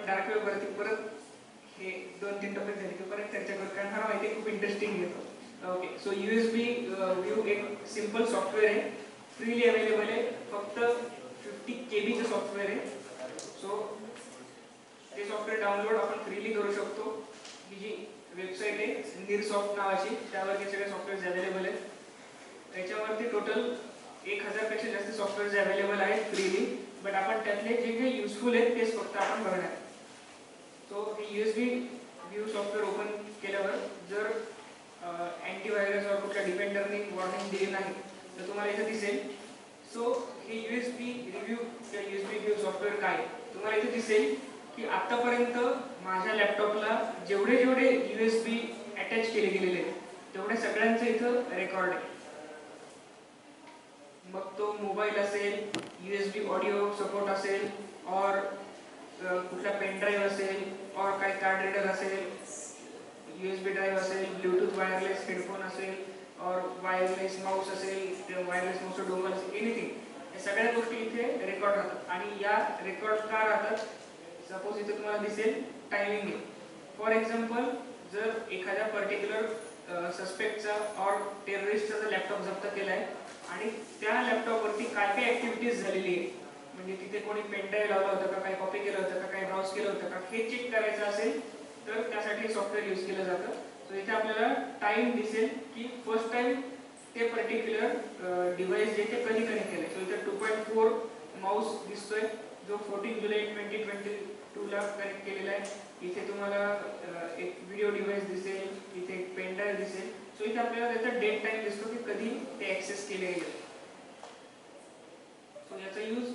डार्क वेब वरती परत हे 2-3 टॉपिक झाले की परत चर्चा करू, कारण मला माहिती आहे खूप इंटरेस्टिंग येतो. ओके, सो USB व्ह्यू एक सिंपल सॉफ्टवेअर आहे, फ्रीली अवेलेबल आहे, फक्त 50 KB सॉफ्टवेअर आहे. सो ते सॉफ्टवेअर डाउनलोड आपण फ्रीली करू शकतो. ही जी वेबसाईट आहे निरसॉफ्ट नावाची, त्यावर हे सगळे सॉफ्टवेअर्स अवेलेबल आहेत. त्याच्यावरती टोटल 1000 पेक्षा जास्त सॉफ्टवेअर्स अवेलेबल आहेत फ्रीली, बट आपण त्यातले जे काही युजफुल आहेत तेच फक्त आपण बघणार. सो हे USB व्ह्यू सॉफ्टवेअर ओपन केल्यावर जर अँटीव्हायरस और कुठल्या डिफेंडरनी वॉर्निंग दिली नाही तर तुम्हाला इथे दिसेल. सो हे USB रिव्ह्यू किंवा USB रिव्ह्यू सॉफ्टवेअर काय तुम्हाला इथे दिसेल की आतापर्यंत माझ्या लॅपटॉपला जेवढे जेवढे USB अटॅच केले गेलेले तेवढ्या सगळ्यांचं इथं रेकॉर्ड आहे. मग तो मोबाईल असेल, USB ऑडिओ सपोर्ट असेल, और कुठला पेन ड्राईव्ह असेल, और काही कार्ड रीडर असेल, USB ड्राईव्ह असेल, ब्लूटूथ वायरलेस हेडफोन असेल, और वायरलेस माऊस असेल, वायरलेस माऊस डोंगल असेल, एनिथिंग, या सगळ्या गोष्टी इथे रेकॉर्ड राहतात. आणि या रेकॉर्ड का राहतात? सपोज इथे तुम्हाला दिसेल टायमिंग आहे. फॉर एक्झाम्पल, जर एखाद्या पर्टिक्युलर सस्पेक्टचा और टेररिस्टचा जर लॅपटॉप जप्त केलाय आणि त्या लॅपटॉपवरती काय काय ऍक्टिव्हिटीज झालेली आहे, म्हणजे तिथे कोणी पेनड्राईव्ह लावला होता का, काही कॉपी केलं होतं का, काही ब्राउज केलं होतं का, हे चेक करायचं असेल तर त्यासाठी सॉफ्टवेअर यूज केलं जातं. सो इथे आपल्याला टाइम दिसेल की फर्स्ट टाइम ते पर्टिक्युलर डिव्हाइस जे ते कधी कनेक्ट केलंय. सो इथे 2.4 माऊस दिसतोय जो 14 जुलै 2022 ला कनेक्ट केलेला आहे. इथे तुम्हाला एक व्हिडिओ डिव्हाइस दिसेल, इथे एक पेनड्राईव्ह दिसेल. सो इथे आपल्याला त्याचा डेट टाइम दिसतो की कधी ते ऍक्सेस केले गेले. सो याचा यूज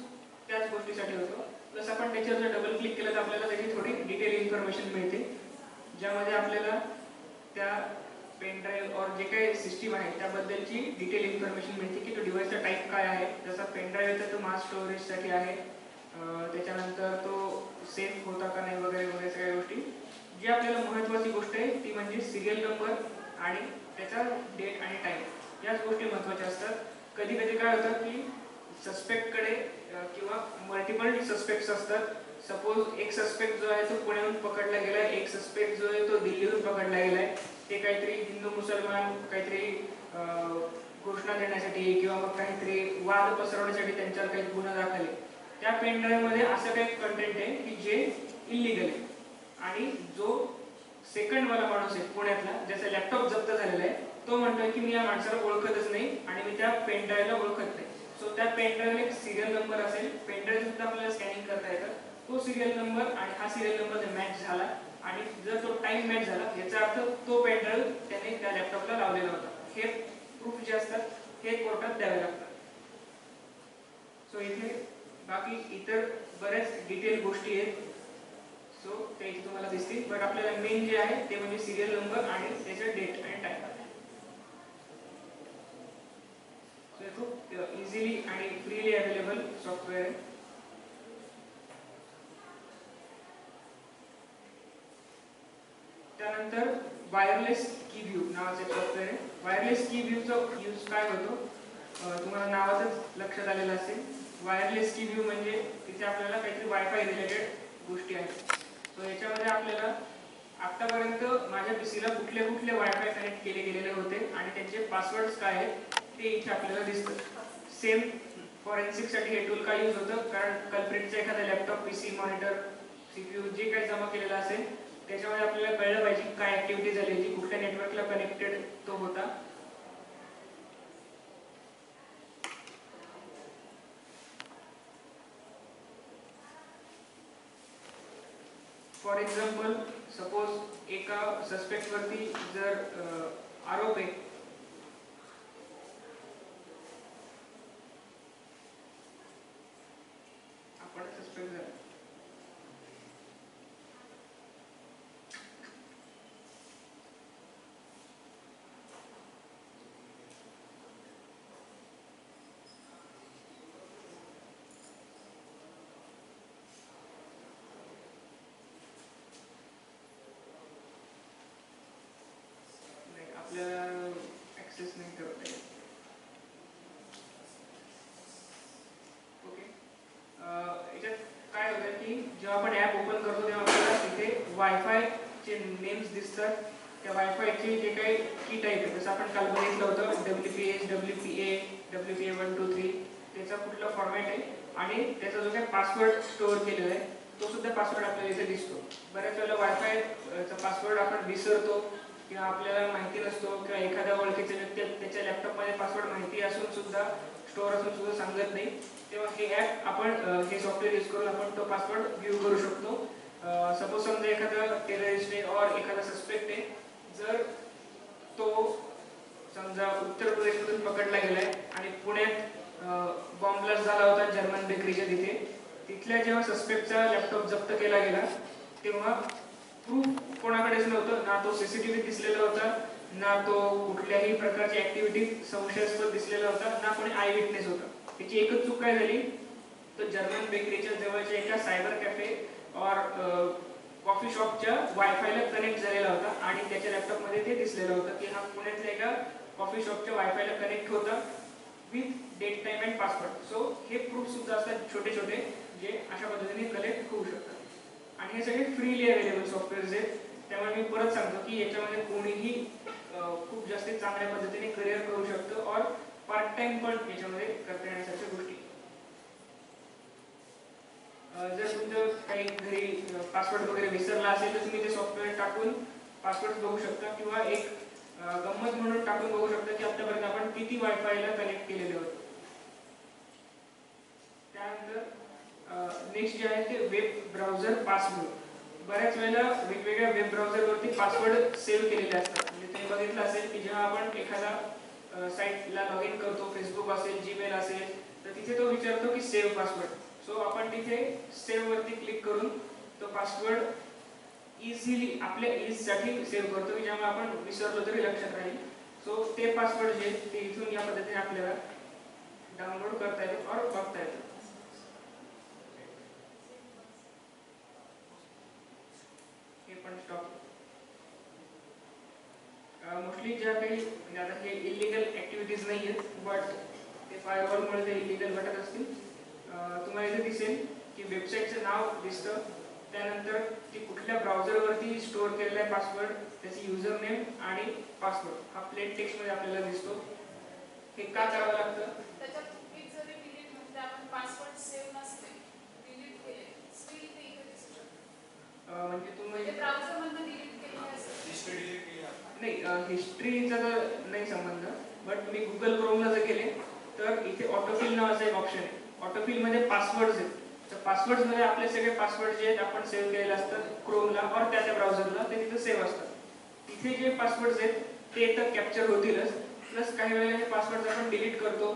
त्याच गोष्टीसाठी होतो. प्लस आपण त्याच्यावर जर डबल क्लिक केलं तर आपल्याला त्याची थोडी डिटेल इन्फॉर्मेशन मिळते, ज्यामध्ये आपल्याला त्या पेन ड्राईव्ह और जे काही सिस्टीम आहे त्याबद्दलची डिटेल इन्फॉर्मेशन मिळते की तो डिव्हाइसचा टाईप काय आहे. जसा पेन ड्राईव्ह आहे तर तो मास स्टोरेजसाठी आहे, त्याच्यानंतर तो सेफ होता का नाही वगैरे वगैरे सगळ्या गोष्टी. जी आपल्याला महत्त्वाची गोष्ट आहे ती म्हणजे सिरियल नंबर आणि त्याचा डेट आणि टाईम, याच गोष्टी महत्त्वाच्या असतात. कधी कधी काय होतं की सस्पेक्टकडे किंवा मल्टिपल सस्पेक्ट्स असतात. सपोज एक सस्पेक्ट जो आहे तो पुण्याहून पकडला गेलाय, एक सस्पेक्ट जो आहे तो दिल्लीहून पकडला गेलाय. ते काहीतरी हिंदू मुसलमान काहीतरी घोषणा देण्यासाठी किंवा मग काहीतरी वाद पसरवण्यासाठी त्यांच्यावर काही गुन्हा दाखल आहे. त्या पेन ड्राईव्ह मध्ये असं काही कंटेंट आहे की जे इलिगल आहे, आणि जो सेकंड वाला माणूस आहे पुण्यातला ज्याचा लॅपटॉप जप्त झालेला आहे तो म्हणतोय की मी या माणसाला ओळखतच नाही आणि मी त्या पेन ड्राईव्हला ओळखत नाही. सो त्या पेन ड्राईव्हला एक सिरियल नंबर असेल, पेन ड्राईव्ह सुद्धा आपल्याला स्कॅनिंग करता येतं. तो सिरियल नंबर आणि हा सिरियल नंबर मॅच झाला आणि जर तो टाइम मॅच झाला याचा अर्थ तो पेन ड्राईव्ह त्याने त्या लॅपटॉपला लावलेला होता. हे प्रूफ जे असतात हे कोर्टात द्यावे लागतात. सो इथे बाकी इतर बऱ्याच डिटेल गोष्टी आहेत, सो ते इथे तुम्हाला दिसतील. बट आपल्याला मेन जे आहे ते म्हणजे सिरियल नंबर आणि त्याचा डेट आणि टाइम. सो हे खूप इझिली आणि फ्रीली अवेलेबल सॉफ्टवेअर आहे. त्यानंतर वायरलेस की व्ह्यू नावाचे सॉफ्टवेअर आहे. वायरलेस की व्ह्यूचा यूज काय होतो तुम्हाला नावातच लक्षात आलेलं असेल. वायरलेस की व्ह्यू म्हणजे तिथे आपल्याला काहीतरी वायफाय रिलेटेड गोष्टी आहेत. सो याच्यामध्ये आपल्याला आतापर्यंत माझ्या पीसीला कुठले कुठले वायफाय कनेक्ट केले गेलेले होते आणि त्यांचे पासवर्ड्स काय आहेत ते इथे आपल्याला दिसतं. सेम फॉरेन्सिकसाठी हे टूल काय यूज होतं, कारण कल्प्रिटचा एखादा लॅपटॉप, पीसी, मॉनिटर, सीपीयू जे काही जमा केलेलं असेल त्याच्यामध्ये आपल्याला कळलं पाहिजे काय ऍक्टिव्हिटी झाली, जी कुठल्या नेटवर्कला कनेक्टेड तो होता. फॉर एक्झाम्पल, सपोज एका सस्पेक्ट वरती जर आरोप आहे, आपण सस्पेक्ट झाला, आपल्याला ऍक्सेस नाही करता येत. ओके, याच्यात काय होतं की जेव्हा आपण ॲप ओपन करतो तेव्हा आपल्याला तिथे वायफायचे नेम्स दिसतात. त्या वायफायचे जे काही की टाईप आहे, जसं आपण काल बघितलं होतं WPS, WPA, WPA 1 2 3, त्याचा कुठला फॉर्मॅट आहे आणि त्याचा जो काही पासवर्ड स्टोअर केलेला आहे तो सुद्धा पासवर्ड आपल्याला इथे दिसतो. बऱ्याच वेळेला वायफायचा पासवर्ड आपण विसरतो किंवा आपल्याला माहिती नसतो, किंवा एखाद्या ओळखीच्या व्यक्ती त्याच्या लॅपटॉपमध्ये पासवर्ड माहिती असून सुद्धा स्टोअर असून सुद्धा सांगत नाही, तेव्हा हे ॲप आपण हे सॉफ्टवेअर यूज करून आपण तो पासवर्ड व्ह्यू करू शकतो. सपोज समजा एखादा टेररिस्ट आहे और एखादा सस्पेक्ट आहे, जर तो समजा उत्तर प्रदेशमधून पकडला गेलाय आणि पुण्यात बॉम्ब ब्लास्ट झाला होता जर्मन बेकरीच्या तिथे. तिथल्या जेव्हा सस्पेक्टचा लॅपटॉप जप्त केला गेला तेव्हा प्रूफ कोणाकडेच नव्हतं. ना तो सीसीटीव्ही दिसलेला होता, ना तो कुठल्याही प्रकारची ऍक्टिव्हिटी संशयास्पद दिसलेला होता, ना कोणी आय विटनेस होता. त्याची एकच चूक काय झाली, तो जर्मन बेकरीच्या जवळच्या एका सायबर कॅफे और कॉफी शॉपच्या वायफायला कनेक्ट झालेला होता आणि त्याच्या लॅपटॉपमध्ये ते दिसलेलं होतं की हा पुण्यातल्या एका कॉफी शॉपच्या वायफायला कनेक्ट होता with date time and password. So हे प्रूफ सुद्धा असतात छोटे छोटे जे अशा पद्धतीने कलेक्ट होऊ शकतात. आणि हे सगळे फ्रीली अवेलेबल सॉफ्टवेअर्स आहेत. त्यामुळे मी परत सांगतो की याच्यामध्ये कोणीही खूप जास्त चांगल्या पद्धतीने करिअर करू शकतो और पार्ट टाइम पण याच्यामध्ये करता येण्यासारख्या गोष्टी. जर तुमचं काही घरी पासवर्ड वगैरे विसरला असेल तर तुम्ही ते सॉफ्टवेअर टाकून पासवर्ड बघू शकता किंवा एक गंमत म्हणून टाकून बघू शकता की आतापर्यंत आपण किती वायफायला कनेक्ट केलेले होते. त्यानंतर नेक्स्ट जे आहे ते वेब ब्राउझर पासवर्ड. बऱ्याच वेळेला वेगवेगळ्या वेब ब्राउझरवरती पासवर्ड सेव्ह केलेले असतात. म्हणजे तुम्ही बघितलं असेल की जेव्हा आपण एखादा साईटला लॉग इन करतो, फेसबुक असेल, जीमेल असेल, तर तिथे तो विचारतो की सेव्ह पासवर्ड. सो आपण तिथे सेव्ह वरती क्लिक करून तो पासवर्ड इझिली आपल्या ईजसाठी सेव्ह करतो की ज्यामुळे आपण विसरलो तरी लक्षात राहील. सो ते पासवर्ड जे ते इथून या पद्धतीने आपल्याला डाउनलोड करता येतो और बघता येतो. हे पण स्टॉप. मोस्टली ज्या काही म्हणजे आता हे इलिगल ऍक्टिव्हिटीज नाही आहेत बट ते फायरवॉलमुळे ते इलिगल वाटत असतील. तुम्हाला इथे दिसेल की वेबसाईटचं नाव दिसतं, त्यानंतर ती कुठल्या ब्राउझरवरती स्टोअर केलेला आहे पासवर्ड, त्याची युजर नेम आणि पासवर्ड हा प्लेन टेक्स्टमध्ये आपल्याला दिसतो. हे का करावं लागतं? त्याच्यात चुकी जरी डिलीट म्हणजे आपण पासवर्ड सेव्ह नसते डिलीट केले स्टिल ते इथे दिसू शकतं. म्हणजे तुम्ही ब्राउझर मधनं डिलीट केले असेल हिस्ट्री डिलीट केली नाही, हिस्ट्रीचा तर नाही संबंध, बट तुम्ही गुगल क्रोमला जर केले तर इथे ऑटोफिल नावाचा एक ऑप्शन आहे. ऑटोफिल मध्ये पासवर्ड्स आहेत. तर पासवर्ड्स मध्ये आपले सगळे पासवर्ड जे आहेत आपण सेव्ह केलेले असतात क्रोमला और त्या ब्राउझरला ते तिथे सेव्ह असतात. तिथे जे पासवर्ड्स आहेत ते तर कॅप्चर होतीलच, प्लस काही वेळेला हे पासवर्ड आपण डिलीट करतो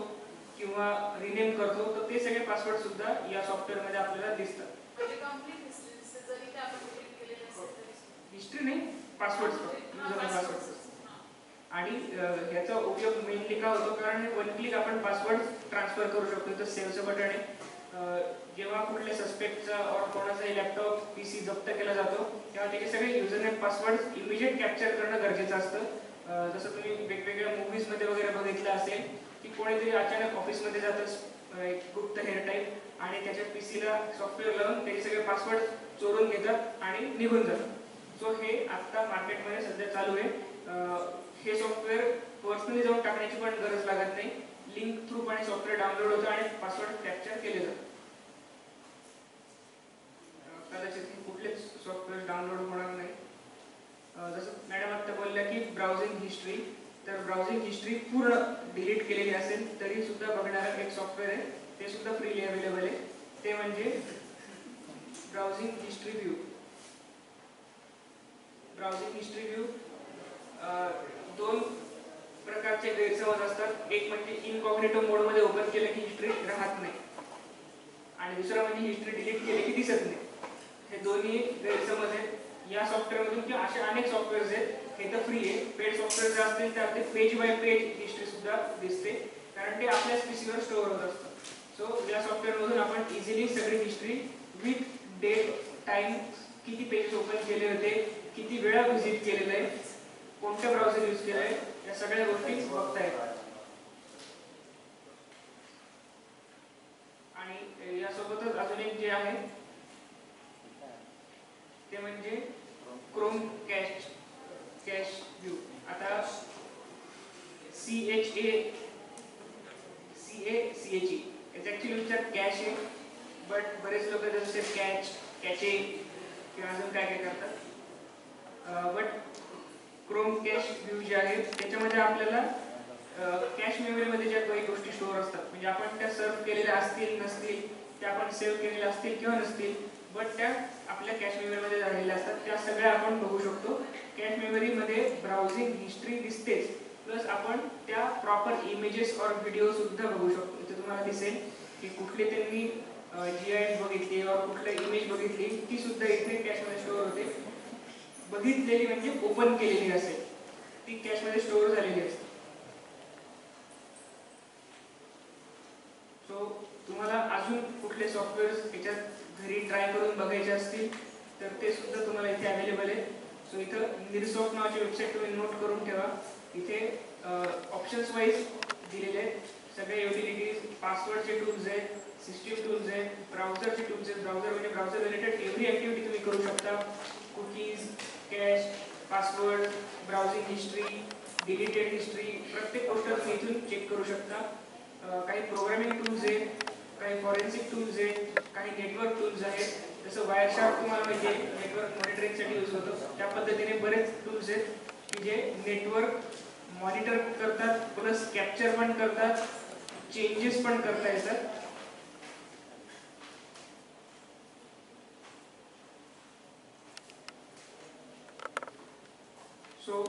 किंवा रिनेम करतो तर ते सगळे पासवर्ड सुद्धा या सॉफ्टवेअर मध्ये आपल्याला दिसतात. म्हणजे कंप्लीट हिस्ट्री जरी ते आपण डिलीट केलेले असेल तरी हिस्ट्री नाही, पासवर्ड्स युजर नेम पासवर्ड. आणि ह्याचा उपयोग मेनली का होतो कारण वन क्लिक आपण पासवर्ड ट्रान्सफर करू शकतो. तर सेव्हचं बटन आहे. जेव्हा कुठल्या सस्पेक्टचा और कोणाचाही लॅपटॉप पीसी जप्त केला जातो तेव्हा त्याचे सगळे user name password immediate capture करणं गरजेचं असतं. जसं तुम्ही वेगवेगळ्या मूव्हीजमध्ये वगैरे बघितलं असेल की कोणीतरी अचानक ऑफिसमध्ये जातं एक गुप्त हेअर टाईप आणि त्याच्या पीसीला सॉफ्टवेअर लावून त्याचे सगळे पासवर्ड चोरून घेतात आणि निघून जातात. सो हे आत्ता मार्केटमध्ये सध्या चालू आहे. हे सॉफ्टवेअर पर्सनली जाऊन टाकण्याची पण गरज लागत नाही. लिंक थ्रू पण सॉफ्टवेअर डाउनलोड होतं आणि पासवर्ड कॅप्चर केले जातात. कदाचित कुठलेच सॉफ्टवेअर डाउनलोड होणार नाही. जसं मॅडम आता बोलल्या की ब्राउझिंग हिस्ट्री, तर ब्राउझिंग हिस्ट्री पूर्ण डिलीट केलेली असेल तरी सुद्धा बघणारं एक सॉफ्टवेअर आहे. ते सुद्धा फ्रीली अवेलेबल आहे. ते म्हणजे browsing history view. Browsing history view दोन प्रकारचे गैरसमज असतात. एक म्हणजे इनकॉग्निटो मोड मध्ये ओपन केलं की हिस्ट्री राहत नाही आणि दुसरं म्हणजे हिस्ट्री डिलीट केली की दिसत नाही. हे दोन्ही गैरसमज आहेत. या सॉफ्टवेअर मधून किंवा असे अनेक सॉफ्टवेअर्स आहेत हे तर फ्री आहे. पेड सॉफ्टवेअर जे असतील त्यामध्ये पेज बाय पेज हिस्ट्री सुद्धा दिसते कारण ते आपल्याच पीसीवर स्टोअर होत असतं. सो या सॉफ्टवेअर मधून आपण इझिली सगळी हिस्ट्री विथ डेट टाइम, किती पेजेस ओपन केले होते, किती वेळा व्हिजिट केलेलं आहे, कोणत्या ब्राउझर यूज केलंय, या सगळ्या गोष्टी बघता येतात. आणि यासोबतच अजून एक जे आहे ते म्हणजे क्रोम कॅश व्ह्यू. आता CHACHE याचा ऍक्च्युअली विचार कॅश आहे, बट बरेच लोक जसे कॅचे किंवा अजून काय काय करतात. बट क्रोम कॅश व्ह्यू जे आहे त्याच्यामध्ये आपल्याला कॅश मेमरीमध्ये ज्या काही गोष्टी स्टोअर असतात म्हणजे आपण त्या सर्व केलेल्या असतील नसतील त्या आपण सेव्ह केलेल्या असतील किंवा नसतील, बट त्या आपल्या कॅश मेमरीमध्ये झालेल्या असतात, त्या सगळ्या आपण बघू शकतो. कॅश मेमरीमध्ये ब्राउझिंग हिस्ट्री दिसतेच, प्लस आपण त्या प्रॉपर इमेजेस और व्हिडिओ सुद्धा बघू शकतो. इथे तुम्हाला दिसेल की कुठले त्यांनी GIF बघितली और कुठली इमेज बघितली ती सुद्धा इथे कॅशमध्ये स्टोअर होते. बघितलेली म्हणजे ओपन केलेली असेल ती कॅशमध्ये स्टोअर झालेली असते. सो तुम्हाला अजून कुठले सॉफ्टवेअर्स याच्यात घरी ट्राय करून बघायचे असतील तर ते सुद्धा तुम्हाला इथे अवेलेबल आहे. सो इथं निरसॉफ्ट नावाची वेबसाईट तुम्ही नोट करून ठेवा. इथे ऑप्शन्स वाईज दिलेले आहेत. सगळे युटिलिटीज, पासवर्डचे टूल्स आहेत, सिस्टीम टूल्स आहेत, ब्राउझरचे टूल्स आहेत. ब्राउझर म्हणजे ब्राउझर रिलेटेड एव्हरी ॲक्टिव्हिटी तुम्ही करू शकता. Cookies, cash, password, browsing history, deleted history, प्रत्येक गोष्ट तुम्ही इथून चेक करू शकता. काही प्रोग्रामिंग टूल्स आहेत, काही फॉरेन्सिक टूल्स आहेत, काही नेटवर्क टूल्स आहेत. जसं वायरशार्क तुम्हाला माहिती आहे नेटवर्क मॉनिटरिंगसाठी यूज होतं, त्या पद्धतीने बरेच टूल्स आहेत की जे नेटवर्क मॉनिटर करतात, प्लस कॅप्चर पण करतात, चेंजेस पण करता येतात. सो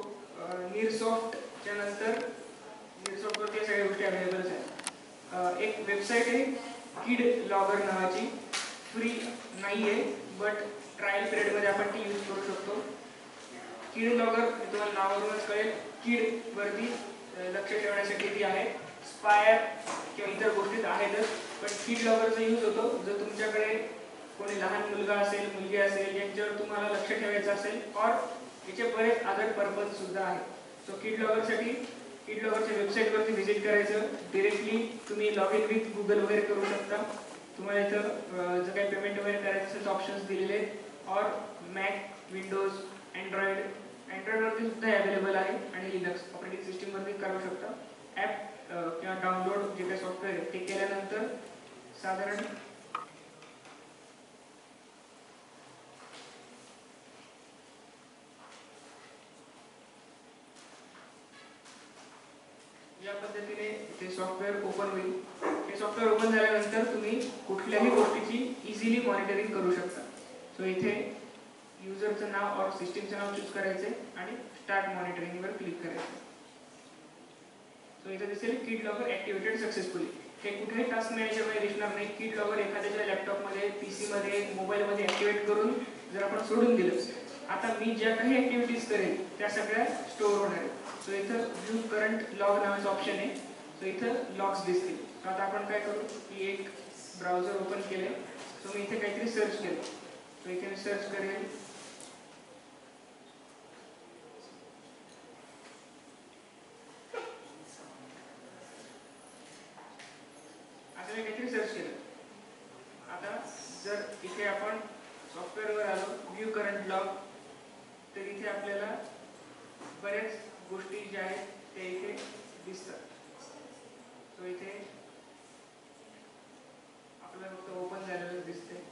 निरसॉफ्टच्या नंतर निरसॉफ्टवरती सगळ्या गोष्टी अवेलेबल आहेत. एक वेबसाईट आहे किड लॉगर नावाची, फ्री नाही आहे बट ट्रायल पिरियडमध्ये आपण ती यूज करू शकतो. किड लॉगर तुम्हाला नावावरूनच कळेल, किड वरती लक्ष ठेवण्यासाठी ती आहे. स्पायर किंवा इतर गोष्टीत आहेतच, पण किड लॉगरचा यूज होतो जर तुमच्याकडे कोणी लहान मुलगा असेल, मुलगी असेल, यांच्यावर तुम्हाला लक्ष ठेवायचं असेल, और याचे बरेच अदर पर्पज सुद्धा आहेत. सो किड लॉगरसाठी किड लॉगरच्या वेबसाईटवरती व्हिजिट करायचं. डिरेक्टली तुम्ही लॉग इन विथ गुगल वगैरे करू शकता. तुम्हाला इथं जर काही पेमेंट वगैरे करायचं असेल तर ऑप्शन्स दिलेले आहेत. और मॅक, विंडोज, अँड्रॉइडवरती सुद्धा अवेलेबल आहे आणि लिनक्स ऑपरेटिंग सिस्टीमवरती करू शकता. ॲप किंवा डाउनलोड जे काही सॉफ्टवेअर आहे ते केल्यानंतर साधारण या पद्धतीने ते सॉफ्टवेअर ओपन होईल. हे सॉफ्टवेअर ओपन झाल्यानंतर तुम्ही कुठल्याही गोष्टीची इझिली मॉनिटरिंग करू शकता. सो इथे युजरचं नाव और सिस्टीमचं नाव चूज करायचे आणि स्टार्ट मॉनिटरिंगवर क्लिक करायचं. सो इथे दिसेल किड लॉगर ॲक्टिव्हेटेड सक्सेसफुली. हे कुठेही टास्क मॅनेजरमध्ये दिसणार नाही. किड लॉगर एखाद्याच्या लॅपटॉपमध्ये, पीसीमध्ये, मोबाईलमध्ये ॲक्टिव्हेट करून जर आपण सोडून दिलं, आता मी ज्या काही ॲक्टिव्हिटीज करेन त्या सगळ्या स्टोअर होणार आहेत. सो इथं व्ह्यू करंट लॉग नावाचं ऑप्शन आहे. सो इथं लॉग्स दिसतील. तर आता आपण काय करू की एक ब्राउझर ओपन केले. सो मी इथे काहीतरी सर्च केलं. सो इथे मी सर्च करेल काहीतरी सर्च केलं. आता जर इथे आपण सॉफ्टवेअरवर आलो, व्ह्यू करंट लॉग, तर इथे आपल्याला बऱ्याच गोष्टी ज्या आहेत त्या इथे दिसतात. सो इथे आपल्याला फक्त ओपन झालेलं दिसते.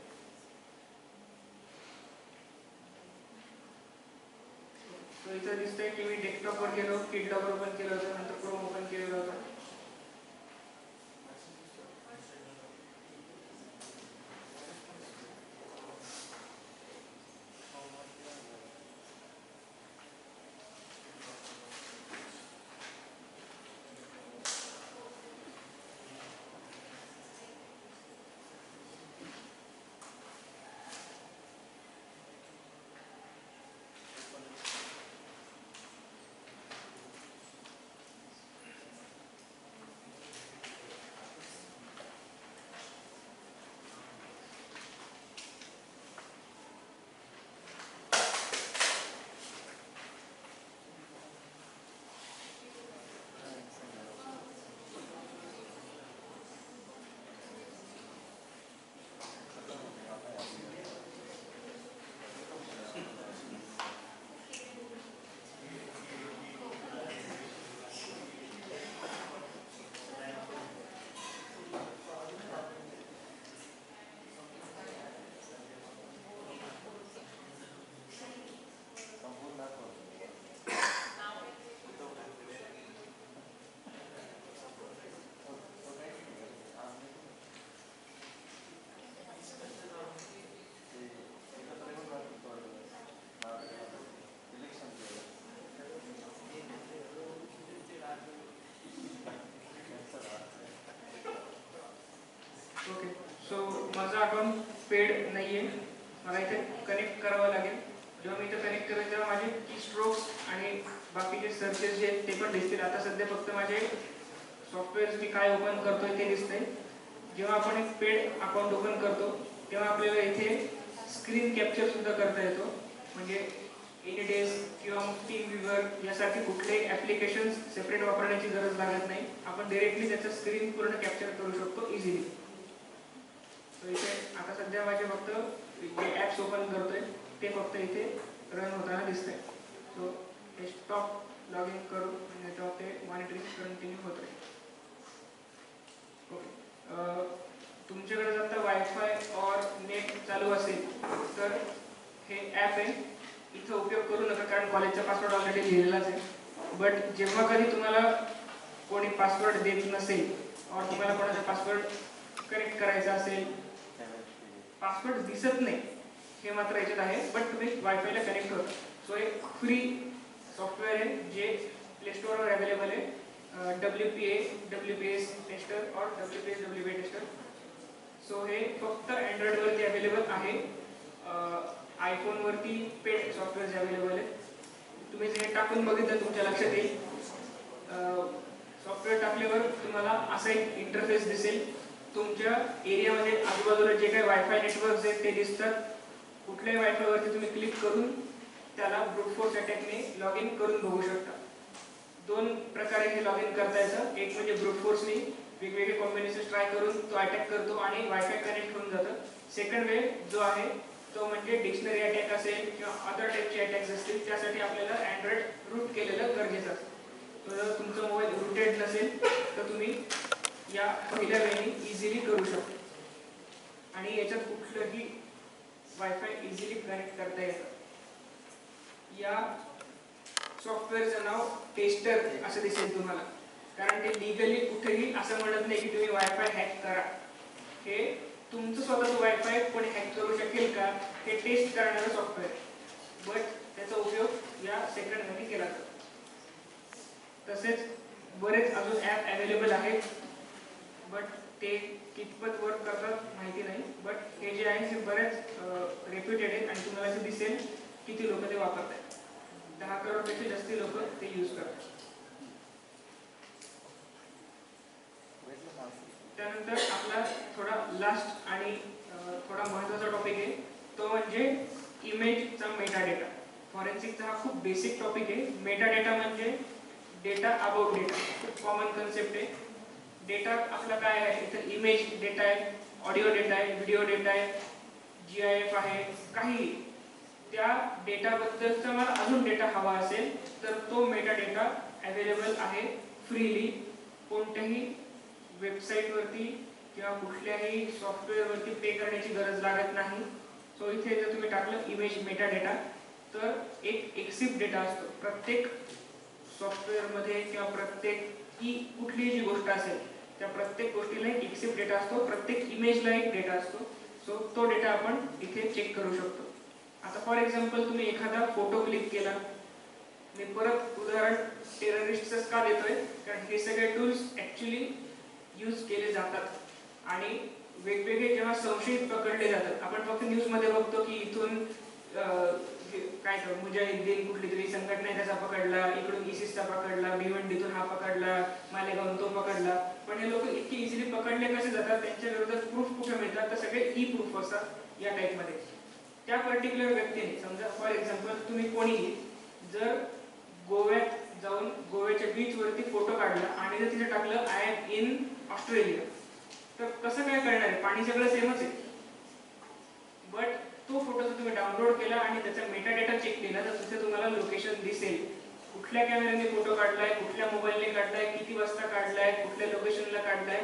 सो इथं दिसतंय की मी डेस्कटॉपवर गेलो, किड लॉगर ओपन केलं होतं, नंतर क्रोम ओपन केलेलं होतं. सो माझं अकाउंट पेड नाही आहे, मला इथे कनेक्ट करावं लागेल. जेव्हा मी इथे कनेक्ट करेन तेव्हा माझे की स्ट्रोक्स आणि बाकीचे सर्चेस जे आहेत ते पण दिसतील. आता सध्या फक्त माझे सॉफ्टवेअर मी काय ओपन करतोय ते दिसतंय. जेव्हा आपण एक पेड अकाउंट ओपन करतो तेव्हा आपल्याला इथे स्क्रीन कॅप्चर सुद्धा करता येतो. म्हणजे एनीडेस्क किंवा टीम व्ह्यूवर यासारखे कुठलेही ॲप्लिकेशन सेपरेट वापरण्याची गरज लागत नाही. आपण डायरेक्टली त्याचं स्क्रीन पूर्ण कॅप्चर करू शकतो इझिली. तर इथे आता सध्या माझे फक्त जे ॲप्स ओपन करतोय ते फक्त इथे रन होताना दिसतंय. सो हे स्टॉप लॉग इन करू आणि त्याच्यावर ते मॉनिटरिंग कंटिन्यू होत आहे. ओके, तुमच्याकडे जर आता वायफाय और नेट चालू असेल तर हे ॲप आहे, इथं उपयोग करू नका कारण कॉलेजचा पासवर्ड ऑलरेडी लिहिलेलाच आहे. बट जेव्हा कधी तुम्हाला कोणी पासवर्ड देत नसेल और तुम्हाला कोणाचा पासवर्ड कनेक्ट करायचा असेल, पासवर्ड दिसत नाही हे मात्र याच्यात आहे, बट तुम्ही वायफायला कनेक्ट होता. सो एक फ्री सॉफ्टवेअर आहे जे प्ले स्टोअरवर अवेलेबल आहे. WPS टेस्टर और WPA टेस्टर. सो हे फक्त अँड्रॉइडवरती अवेलेबल आहे. आयफोनवरती पेड सॉफ्टवेअर अवेलेबल आहे. तुम्ही जे टाकून बघितलं तुमच्या लक्षात येईल. सॉफ्टवेअर टाकल्यावर तुम्हाला असा एक इंटरफेस दिसेल. तुमच्या एरियामध्ये आजूबाजूला जे काही वायफाय नेटवर्क्स आहेत ते दिसतात. कुठल्याही वायफायवरती तुम्ही क्लिक करून त्याला ब्रूट फोर्स अटॅकने लॉग इन करून बघू शकता. दोन प्रकारे हे लॉग इन करता येतं. एक म्हणजे ब्रूट फोर्सने वेगवेगळे कॉम्बिनेशन ट्राय करून तो अटॅक करतो आणि वायफाय कनेक्ट होऊन जातं. सेकंड वे जो आहे तो म्हणजे डिक्शनरी अटॅक असेल किंवा अदर टाईपचे अटॅक्स असतील त्यासाठी आपल्याला अँड्रॉइड रूट केलेलं गरजेचं असतं. जर तुमचा मोबाईल रूटेड नसेल तर तुम्ही या पहिल्या वेळी इझिली करू शकता आणि याच्यात कुठलंही वायफाय इझिली कनेक्ट करता येतं. या सॉफ्टवेअरचं नाव टेस्टर असं दिसेल तुम्हाला, कारण ते लिगली कुठेही असं म्हणत नाही की तुम्ही वायफाय हॅक करा. हे तुमचं स्वतःचं वायफाय कोणी हॅक करू शकेल का हे टेस्ट करणारं सॉफ्टवेअर, बट त्याचा उपयोग या सेकंडमध्ये केला जातो. तसेच बरेच अजून ॲप अवेलेबल आहेत, बट ते कितपत वर्क करतात माहिती नाही. बट हे जे आहे हे बरेच रेप्युटेड आहेत आणि तुम्हाला असं दिसेल किती लोक ते वापरतात. 10 करोडपेक्षा जास्त लोक ते यूज करतात. त्यानंतर आपला थोडा लास्ट आणि थोडा महत्त्वाचा टॉपिक आहे तो म्हणजे इमेजचा मेटा डेटा. फॉरेन्सिकचा हा खूप बेसिक टॉपिक आहे. मेटा डेटा म्हणजे डेटा अबाउट डेटा, खूप कॉमन कन्सेप्ट आहे. डेटा आपला काय आहे, इथं इमेज डेटा आहे, ऑडिओ डेटा आहे, व्हिडिओ डेटा आहे, GIF आहे, काही त्या डेटाबद्दलचा मला अजून डेटा हवा असेल तर तो मेटा डेटा अवेलेबल आहे फ्रीली. कोणत्याही वेबसाईटवरती किंवा कुठल्याही सॉफ्टवेअरवरती पे करण्याची गरज लागत नाही. सो इथे जर तुम्ही टाकलं इमेज मेटा डेटा तर एक एक्सिप डेटा असतो. प्रत्येक सॉफ्टवेअरमध्ये किंवा प्रत्येक कुठलीही जी गोष्ट असेल त्या प्रत्येक गोष्टीला एक एक्सिप डेटा असतो, प्रत्येक इमेजला एक डेटा असतो. सो तो डेटा आपण इथे चेक करू शकतो. आता फॉर एक्झाम्पल तुम्ही एखादा फोटो क्लिक केला, मी परत उदाहरण टेररिस्टच का देतोय कारण हे सगळे टूल्स ॲक्च्युली यूज केले जातात आणि वेगवेगळे जेव्हा संशयित पकडले जातात. आपण फक्त न्यूजमध्ये बघतो की इथून काय तर मुजाहिद्दीन कुठली तरी संघटना त्याचा पकडला, इकडून इसिसचा पकडला, भिवंडीतून हा पकडला, मालेगावून तो पकडला. पण हे लोक इतके इझिली पकडले कसे जातात, त्यांच्या विरोधात प्रूफ कुठे मिळतात तर सगळे प्रूफ असतात या टाईपमध्ये. त्या पर्टिक्युलर व्यक्तीने समजा फॉर एक्झाम्पल तुम्ही कोणीही जर गोव्यात जाऊन गोव्याच्या बीचवरती फोटो काढला आणि जर तिथे टाकलं आय एम इन ऑस्ट्रेलिया तर कसं काय करणार आहे, पाणी सगळं सेमच आहे. बट तो फोटो जर तुम्ही डाउनलोड केला आणि त्याचा मेटा डेटा चेक केला तर तिथे तुम्हाला लोकेशन दिसेल, कुठल्या कॅमेऱ्याने फोटो काढलाय, कुठल्या मोबाईलने काढलाय, किती वाजता काढलाय, कुठल्या लोकेशनला काढलाय.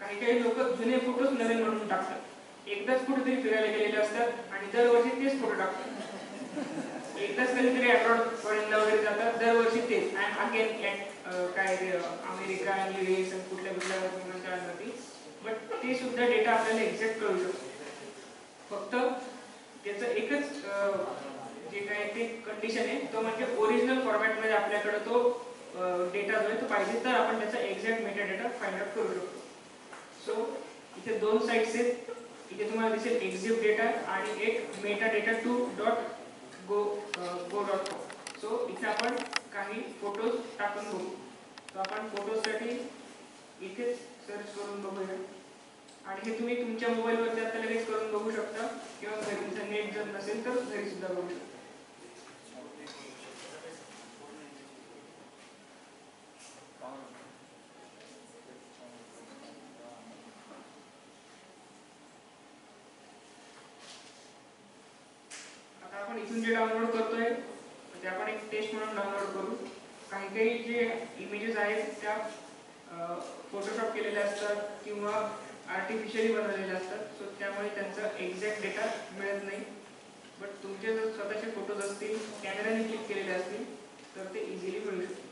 काही काही लोक जुने फोटोज नवीन म्हणून टाकतात. एकदाच कुठेतरी फिरायला गेलेले असतात आणि दरवर्षी तेच फोटो टाकतात. एकदाच कधीतरी अब्रॉड फॉरेनला वगैरे जातात, दरवर्षी तेच आय एम अगेन ॲट काय ते अमेरिका आणि US कुठल्या कुठल्या म्हणतात. बट ते सुद्धा डेटा आपल्याला एक्झॅक्ट कळू शकतो. फक्त त्याचं एकच जे काय ते कंडिशन आहे तो म्हणजे ओरिजिनल फॉर्मॅटमध्ये आपल्याकडे तो डेटा जो आहे तो पाहिजे तर आपण त्याचा exact Meta data find out करू शकतो. सो इथे दोन साइट्स आहेत. इथे तुम्हाला दिसेल एक्झिट डेटा आणि एक मेटा डेटा 2.go.com. सो इथे आपण काही फोटोज टाकून बघू. तर आपण फोटोजसाठी इथे सर्च करून बघूया. आणि हे तुम्ही तुमच्या मोबाईलवरती आता लगेच करून बघू शकता किंवा घरी तुमचं नेट जर नसेल तर घरी सुद्धा बघू शकता. आता आपण इथून जे डाउनलोड करतोय ते आपण एक टेस्ट म्हणून डाउनलोड करू. काही काही जे इमेजेस आहेत त्या फोटोशॉप केलेले असतात किंवा आर्टिफिशियली बनवलेले असतात. सो त्यामुळे त्यांचा एक्झॅक्ट डेटा मिळत नाही. बट तुमचे जर स्वतःचे फोटोज असतील, कॅमेराने क्लिक केलेले असतील तर ते इझिली मिळू शकते.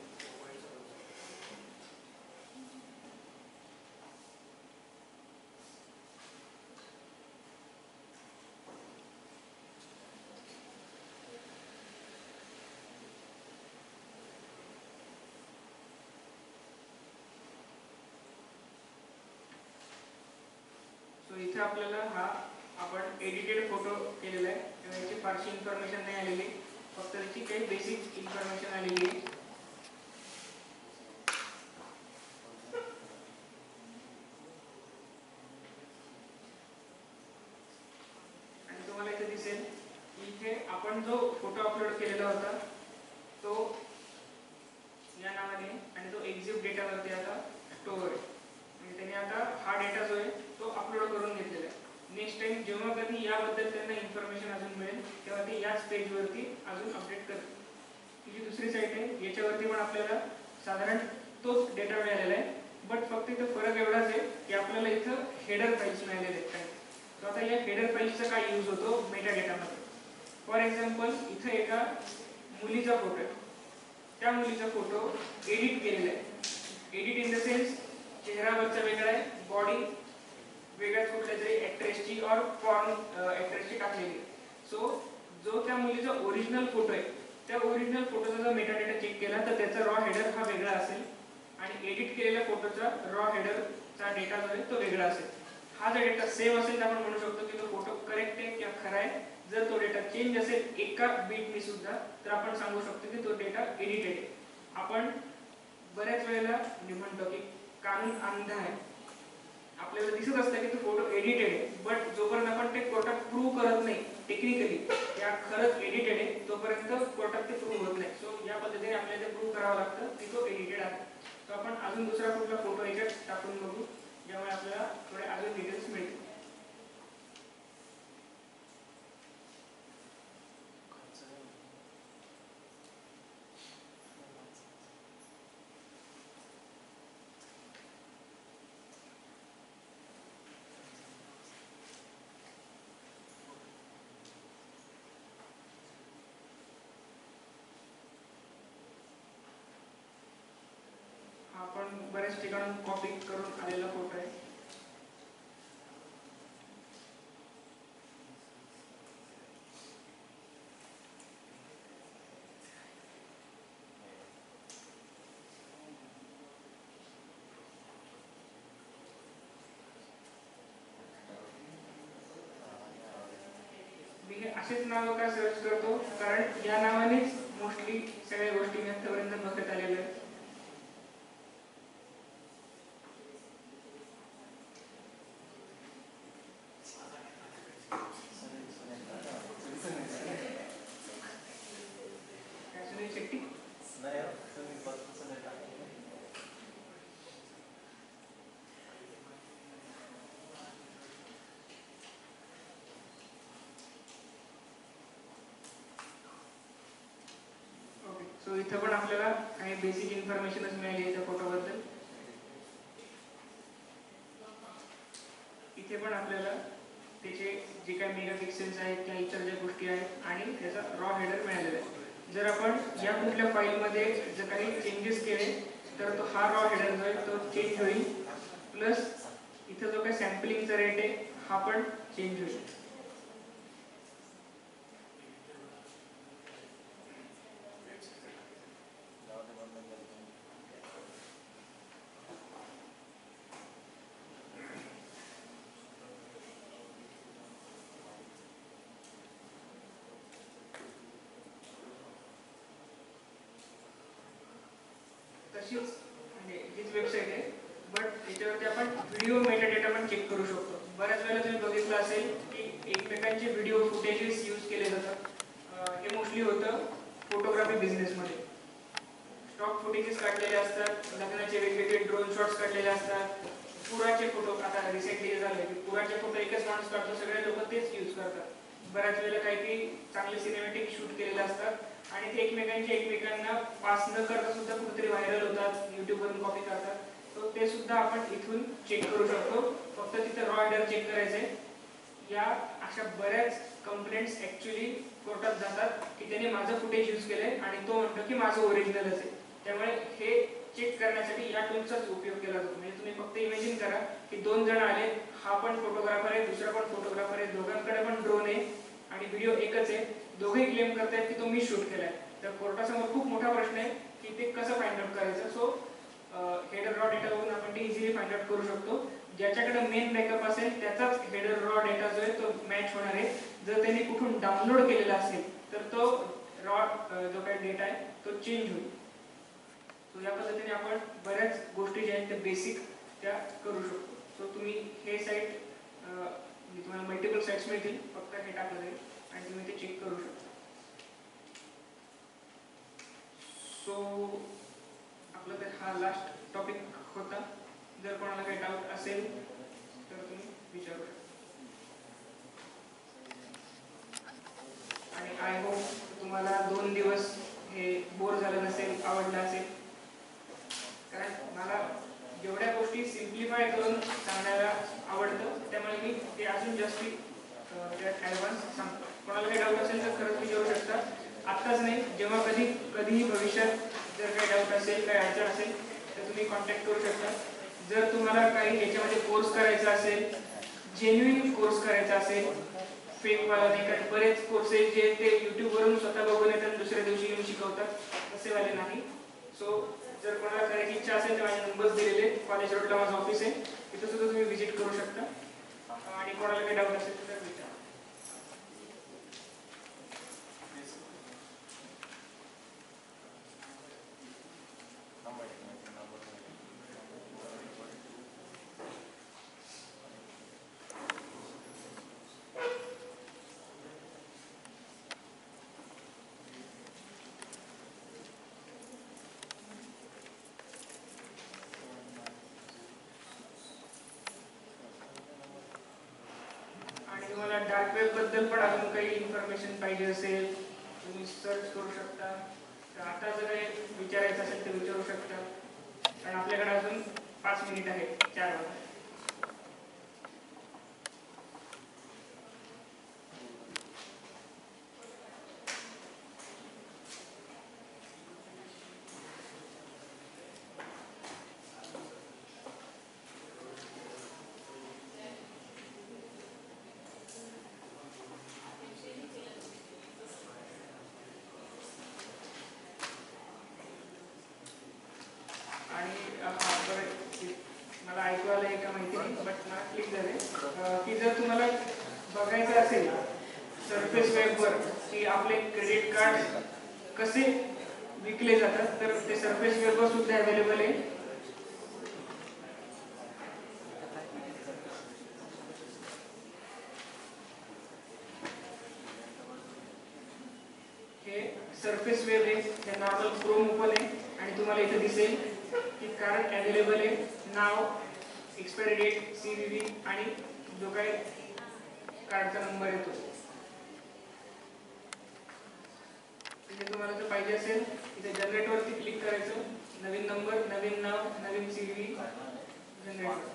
सो इथे आपल्याला हा आपण एडिटेड फोटो केलेला आहे. त्याची फारशी इन्फॉर्मेशन नाही आलेली, फक्त त्याची काही बेसिक इन्फॉर्मेशन आलेली आहे. आणि तुम्हाला इथे दिसेल इथे आपण जो फोटो अपलोड केलेला होता तो या नावाने आणि तो एक्झिट डेटावरती आता स्टोअर आहे. म्हणजे त्याने आता हा डेटा जो आहे तो अपलोड करून घेतलेला आहे. नेक्स्ट टाइम जेव्हा कधी याबद्दल त्यांना इन्फॉर्मेशन अजून मिळेल तेव्हा ते याच पेजवरती अजून अपडेट करतील. ही जी दुसरी साईट आहे याच्यावरती पण आपल्याला साधारण तोच डेटा मिळालेला आहे. बट फक्त इथं फरक एवढाच आहे की आपल्याला इथं हेडर फाईल्स मिळालेले आहेत काही. तर आता या हेडर फाईल्सचा काय यूज होतो मेटा डेटामध्ये. फॉर एक्झाम्पल इथं एका मुलीचा फोटो आहे. त्या मुलीचा फोटो एडिट केलेला आहे. एडिट इन द सेन्स चेहरावरचा वेगळा आहे, बॉडी वेगळ्याच कुठल्या तरी ऍक्ट्रेसची और फॉर्म ऍक्ट्रेसची टाकलेली आहे. सो जो त्या मुलीचा ओरिजिनल फोटो आहे त्या ओरिजिनल फोटोचा जर मेटा डेटा चेक केला तर त्याचा रॉ हेडर हा वेगळा असेल आणि एडिट केलेल्या फोटोचा रॉ हेडरचा डेटा जो आहे तो वेगळा असेल. हा जर डेटा सेम असेल तर आपण म्हणू शकतो की तो फोटो करेक्ट आहे किंवा खरा आहे. जर तो डेटा चेंज असेल एका बीटनी सुद्धा तर आपण सांगू शकतो की तो डेटा एडिटेड आहे. आपण बऱ्याच वेळेला म्हणतो की कानून अंधा आहे. आपल्याला दिसत असतं की तो फोटो एडिटेड आहे, बट जोपर्यंत आपण ते कोर्टात प्रूव्ह करत नाही टेक्निकली या खरंच एडिटेड आहे तोपर्यंत कोर्टात ते प्रूव्ह होत नाही. सो या पद्धतीने आपल्याला ते प्रूव्ह करावं लागतं की तो एडिटेड आहे. सो आपण अजून दुसरा कुठला फोटो याच्यात टाकून बघू ज्यामुळे आपल्याला थोडे अजून डिटेल्स मिळतील. आपण बऱ्याच ठिकाणून कॉपी करून आलेला फोटो आहे. मी हे असेच नाव का सर्च करतो कारण या नावानेच मोस्टली सगळ्या गोष्टी मी आतापर्यंत बघत आलेलो आहे. सो इथं पण आपल्याला काही बेसिक इन्फॉर्मेशनच मिळाली आहे त्या फोटोबद्दल. इथे पण आपल्याला त्याचे जे काही मेगापिक्सेल्स आहेत किंवा इतर ज्या गोष्टी आहेत आणि त्याचा रॉ हेडर मिळालेला आहे. जर आपण या कुठल्या फाईलमध्ये जर काही चेंजेस केले तर तो हा रॉ हेडर जो आहे तो चेंज होईल. प्लस इथं जो काही सॅम्पलिंगचा रेट आहे हा पण चेंज होईल. तशीच म्हणजे हीच वेबसाईट आहे, बट याच्यावरती आपण व्हिडिओ मेटा डेटा पण चेक करू शकतो. बऱ्याच वेळेला तुम्ही बघितलं असेल की एकमेकांचे व्हिडिओ फुटेजेस यूज केले जातात. हे मोस्टली होतं फोटोग्राफी बिझनेसमध्ये. स्टॉक फुटेजेस काढलेले असतात, लग्नाचे वेगवेगळे ड्रोन शॉट्स काढलेले असतात, पुराचे फोटो. आता रिसेंटली झाले की पुराचे फोटो एकच माणूस काढतो, सगळे लोक तेच यूज करतात. बऱ्याच वेळेला काही काही चांगले सिनेमॅटिक शूट केलेले असतात आणि ते एकमेकांना पास न करता सुद्धा कुठेतरी व्हायरल होतात, युट्यूबवरून कॉपी करतात. तो ते सुद्धा आपण इथून चेक करू शकतो. फक्त तिथे रॉ डेटा चेक करायचे. या अशा बऱ्याच कंप्लेंट्स ऍक्च्युली कोर्टात जातात की त्याने माझं फुटेज यूज केलंय आणि तो म्हणतो की माझं ओरिजिनलच आहे. त्यामुळे हे चेक करण्यासाठी या टूलचाच उपयोग केला जातो. म्हणजे तुम्ही फक्त इमॅजिन करा की 2 जण आले, हा पण फोटोग्राफर आहे, दुसरा पण फोटोग्राफर आहे, दोघांकडे पण ड्रोन आहे आणि व्हिडिओ एकच आहे. दोघेही क्लेम करतायत की तो मी शूट केलाय. तर कोर्टासमोर खूप मोठा प्रश्न आहे की ते कसं फाइंड आउट करायचं. सो हेडर रॉ डेटावरून आपण ते इझिली फाइंड आउट करू शकतो. ज्याच्याकडे मेन बॅकअप असेल त्याचाच हेडर रॉ डेटा जो आहे तो मॅच होणार आहे. जर त्यांनी कुठून डाउनलोड केलेला असेल तर तो रॉ जो काही डेटा आहे तो चेंज होईल. सो या पद्धतीने आपण बऱ्याच गोष्टी ज्या आहेत त्या बेसिक त्या करू शकतो. सो तुम्ही हे साईट तुम्हाला मल्टिपल साईट्स मिळतील, फक्त हे टाकलं जाईल आणि तुम्ही ते चेक करू शकता. सो आपला तर हा लास्ट टॉपिक होता. जर कोणाला काही डाऊट असेल तर तुम्ही विचारू शकता. आणि आय होप तुम्हाला 2 दिवस हे बोर झालं नसेल, आवडलं असेल. कारण मला जेवढ्या गोष्टी सिम्प्लिफाय करून सांगण्याला आवडतं, त्यामुळे मी ते अजून जास्ती त्यात ॲडव्हान्स सांगतो. कोणाला काही डाऊट असेल तर खरंच विचारू शकता. आत्ताच नाही, जेव्हा कधीही भविष्यात जर काही डाऊट असेल, काही अडचण असेल तर तुम्ही कॉन्टॅक्ट करू शकता. जर तुम्हाला काही याच्यामध्ये कोर्स करायचा असेल, जेन्युइन कोर्स करायचा असेल, फेकवाला नाही, कारण बरेच कोर्सेस जे ते यूट्यूबवरून स्वतः बघून येतात, दुसऱ्या दिवशी येऊन शिकवतात, तसेवाले नाही. सो जर कोणाला करायची इच्छा असेल तर माझे नंबर्स दिलेले, कॉलेज रोडला माझं ऑफिस आहे, तिथं सुद्धा तुम्ही व्हिजिट करू शकता. आणि कोणाला काही डाऊट असेल तर विचारा. तुम्हाला डार्क वेब बद्दल पण अजून काही इन्फॉर्मेशन पाहिजे असेल तुम्ही सर्च करू शकता. तर आता जर काही विचारायचं असेल तर विचारू शकता, कारण आपल्याकडे अजून 5 मिनिट आहेत, 4 वाजता. मला ऐकू आलं आहे का माहिती नाही, बट मला क्लिक झाले की जर तुम्हाला बघायचं असेल सरफेस वेबवर की आपले क्रेडिट कार्ड कसे विकले जातात, तर ते सरफेस वेबवर सुद्धा अवेलेबल आहे. हे सरफेस वेब आहे, हे नॉर्मल क्रोम ओपन आहे आणि तुम्हाला इथे दिसेल की कार्ड अवेलेबल आहे, नाव, एक्सपायरी डेट, CVV आणि जो काही कार्डचा नंबर येतो. इथे तुम्हाला जर पाहिजे असेल इथे जनरेट वरती क्लिक करायचं, नवीन नंबर, नवीन नाव, नवीन CVV जनरेट.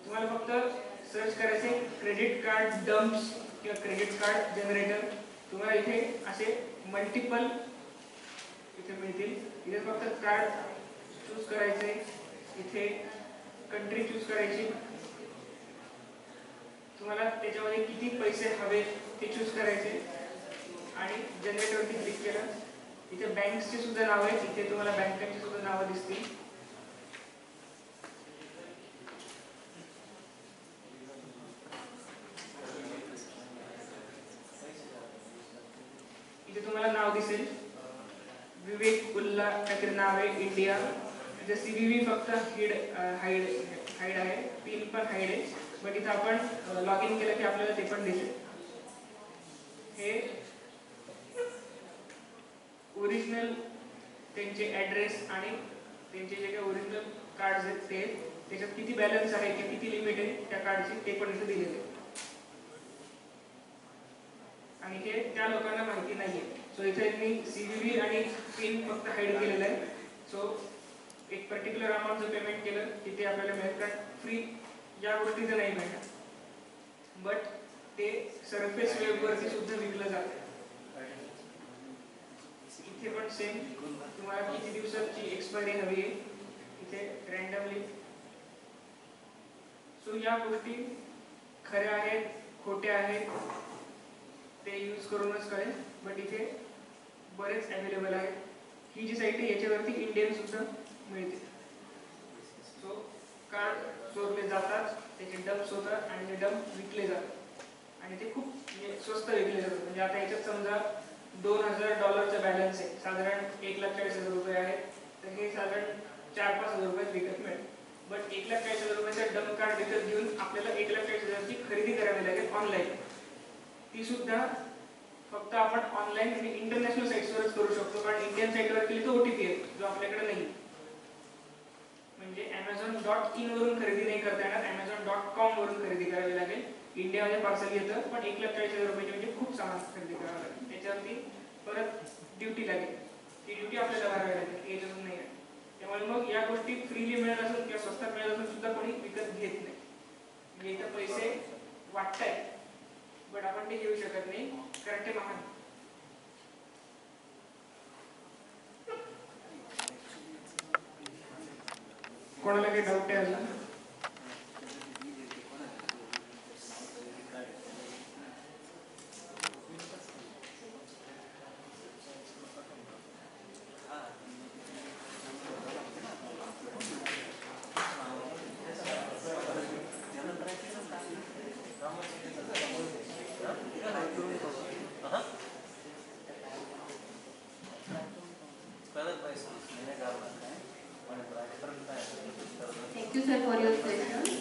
तुम्हाला फक्त सर्च करायचे क्रेडिट कार्ड डम्प्स किंवा क्रेडिट कार्ड जनरेटर. तुम्हाला इथे असे मल्टिपल इथे मिळतील. इथे फक्त कार्ड चूज करायचे, इथे कंट्री चूज करायची, तुम्हाला त्याच्यामध्ये किती पैसे हवे ते चूज करायचे आणि जनरेट वरती क्लिक केलं. इथे बँक्सची सुद्धा नाव आहे, इथे तुम्हाला बँकांची सुद्धा नावं दिसतील. इथे तुम्हाला नाव आहे इंडिया. इथे CVV फक्त हाईड आहे, पिन पण हाईड आहे, बट इथं आपण लॉग इन केलं की आपल्याला ते पण दिसेल. हे ओरिजिनल त्यांचे ॲड्रेस आणि त्यांचे जे काही ओरिजिनल कार्ड्स आहेत ते, त्याच्यात किती बॅलन्स आहे की किती लिमिट आहे त्या कार्डची ते पण इथे दिलेले आहे. आणि हे त्या लोकांना माहिती नाहीये. सो इथे मी CVV आणि पिन फक्त हाईड केलेलं आहे. सो एक पर्टिक्युलर अमाऊंटचं पेमेंट केलं की ते आपल्याला मिळेल, कारण फ्री या गोष्टीचं नाही मिळणार, बट ते सरफेस वेबवरती सुद्धा विकलं जातं. इथे पण सेम, तुम्हाला किती दिवसाची एक्सपायरी हवी आहे इथे रँडमली. सो या गोष्टी खऱ्या आहेत खोट्या आहेत ते यूज करूनच कळेल, बट इथे बरेच अवेलेबल आहेत. ही जी साईट आहे याच्यावरती इंडियन सुद्धा मिळते. सो कार्ड चोरले जातात, त्याचे डम्प्स होतात आणि ते डम्प विकले जातात आणि ते खूप स्वस्त विकले जातात. म्हणजे आता याच्यात समजा $2000 बॅलन्स आहे, साधारण 1,40,000 रुपये आहे, तर हे साधारण 4-5 हजार रुपयात विकत मिळेल. बट 1,40,000 रुपयाचं डम्प कार्ड विकत घेऊन आपल्याला 1,40,000ची खरेदी करावी लागेल ऑनलाईन. ती सुद्धा फक्त आपण ऑनलाईन आणि इंटरनॅशनल साईट्सवरच करू शकतो, कारण इंडियन साईटवर केली तर OTP आहे जो आपल्याकडे नाही. म्हणजे Amazon.in वरून खरेदी नाही करता येणार, Amazon.com वरून खरेदी करावी लागेल. इंडियामध्ये पार्सल येतं, पण 1,40,000 रुपयाची म्हणजे खूप सामान खरेदी करावं लागेल. त्याच्यावरती परत ड्युटी लागेल, ती ड्युटी आपल्याला भरावी लागेल, हे जरूर नाही आहे. त्यामुळे मग या गोष्टी फ्रीली मिळत असून किंवा स्वस्तात मिळत असून सुद्धा कोणी विकत घेत नाही. म्हणजे इथं पैसे वाटतायत बट आपण ते घेऊ शकत नाही, कारण ते महाग. कोणाला काही डाऊट आहे अजून? Thank you, sir, for your question.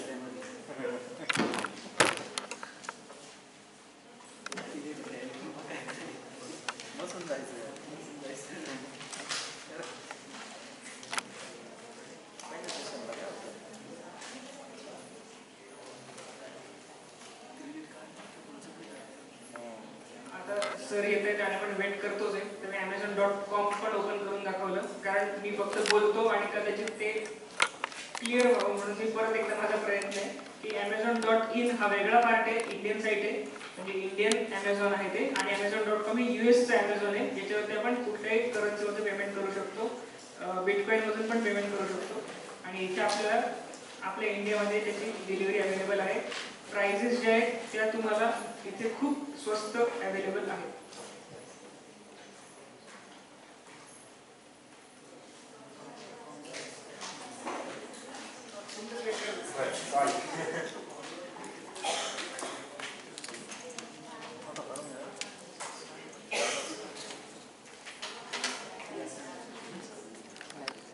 आता सर येत आहेत आणि आपण वेट करतोच आहे, तर मी Amazon.com पण ओपन करून दाखवलं, कारण मी फक्त बोलतो आणि कदाचित ते क्लिअर व्हावं म्हणून मी परत एकदा माझा प्रयत्न आहे की Amazon.in हा वेगळा पार्ट आहे, इंडियन साईट आहे, म्हणजे इंडियन Amazon आहे ते, आणि Amazon.com ही US चा Amazon आहे, ज्याच्यावरती आपण कुठल्याही करन्सीमध्ये पेमेंट करू शकतो, बिटकॉइन मधून पण पेमेंट करू शकतो. आणि इथे आपल्याला आपल्या इंडियामध्ये त्याची डिलिव्हरी अवेलेबल आहे. प्राइजेस जे आहेत त्या तुम्हाला इथे खूप स्वस्त अवेलेबल आहेत.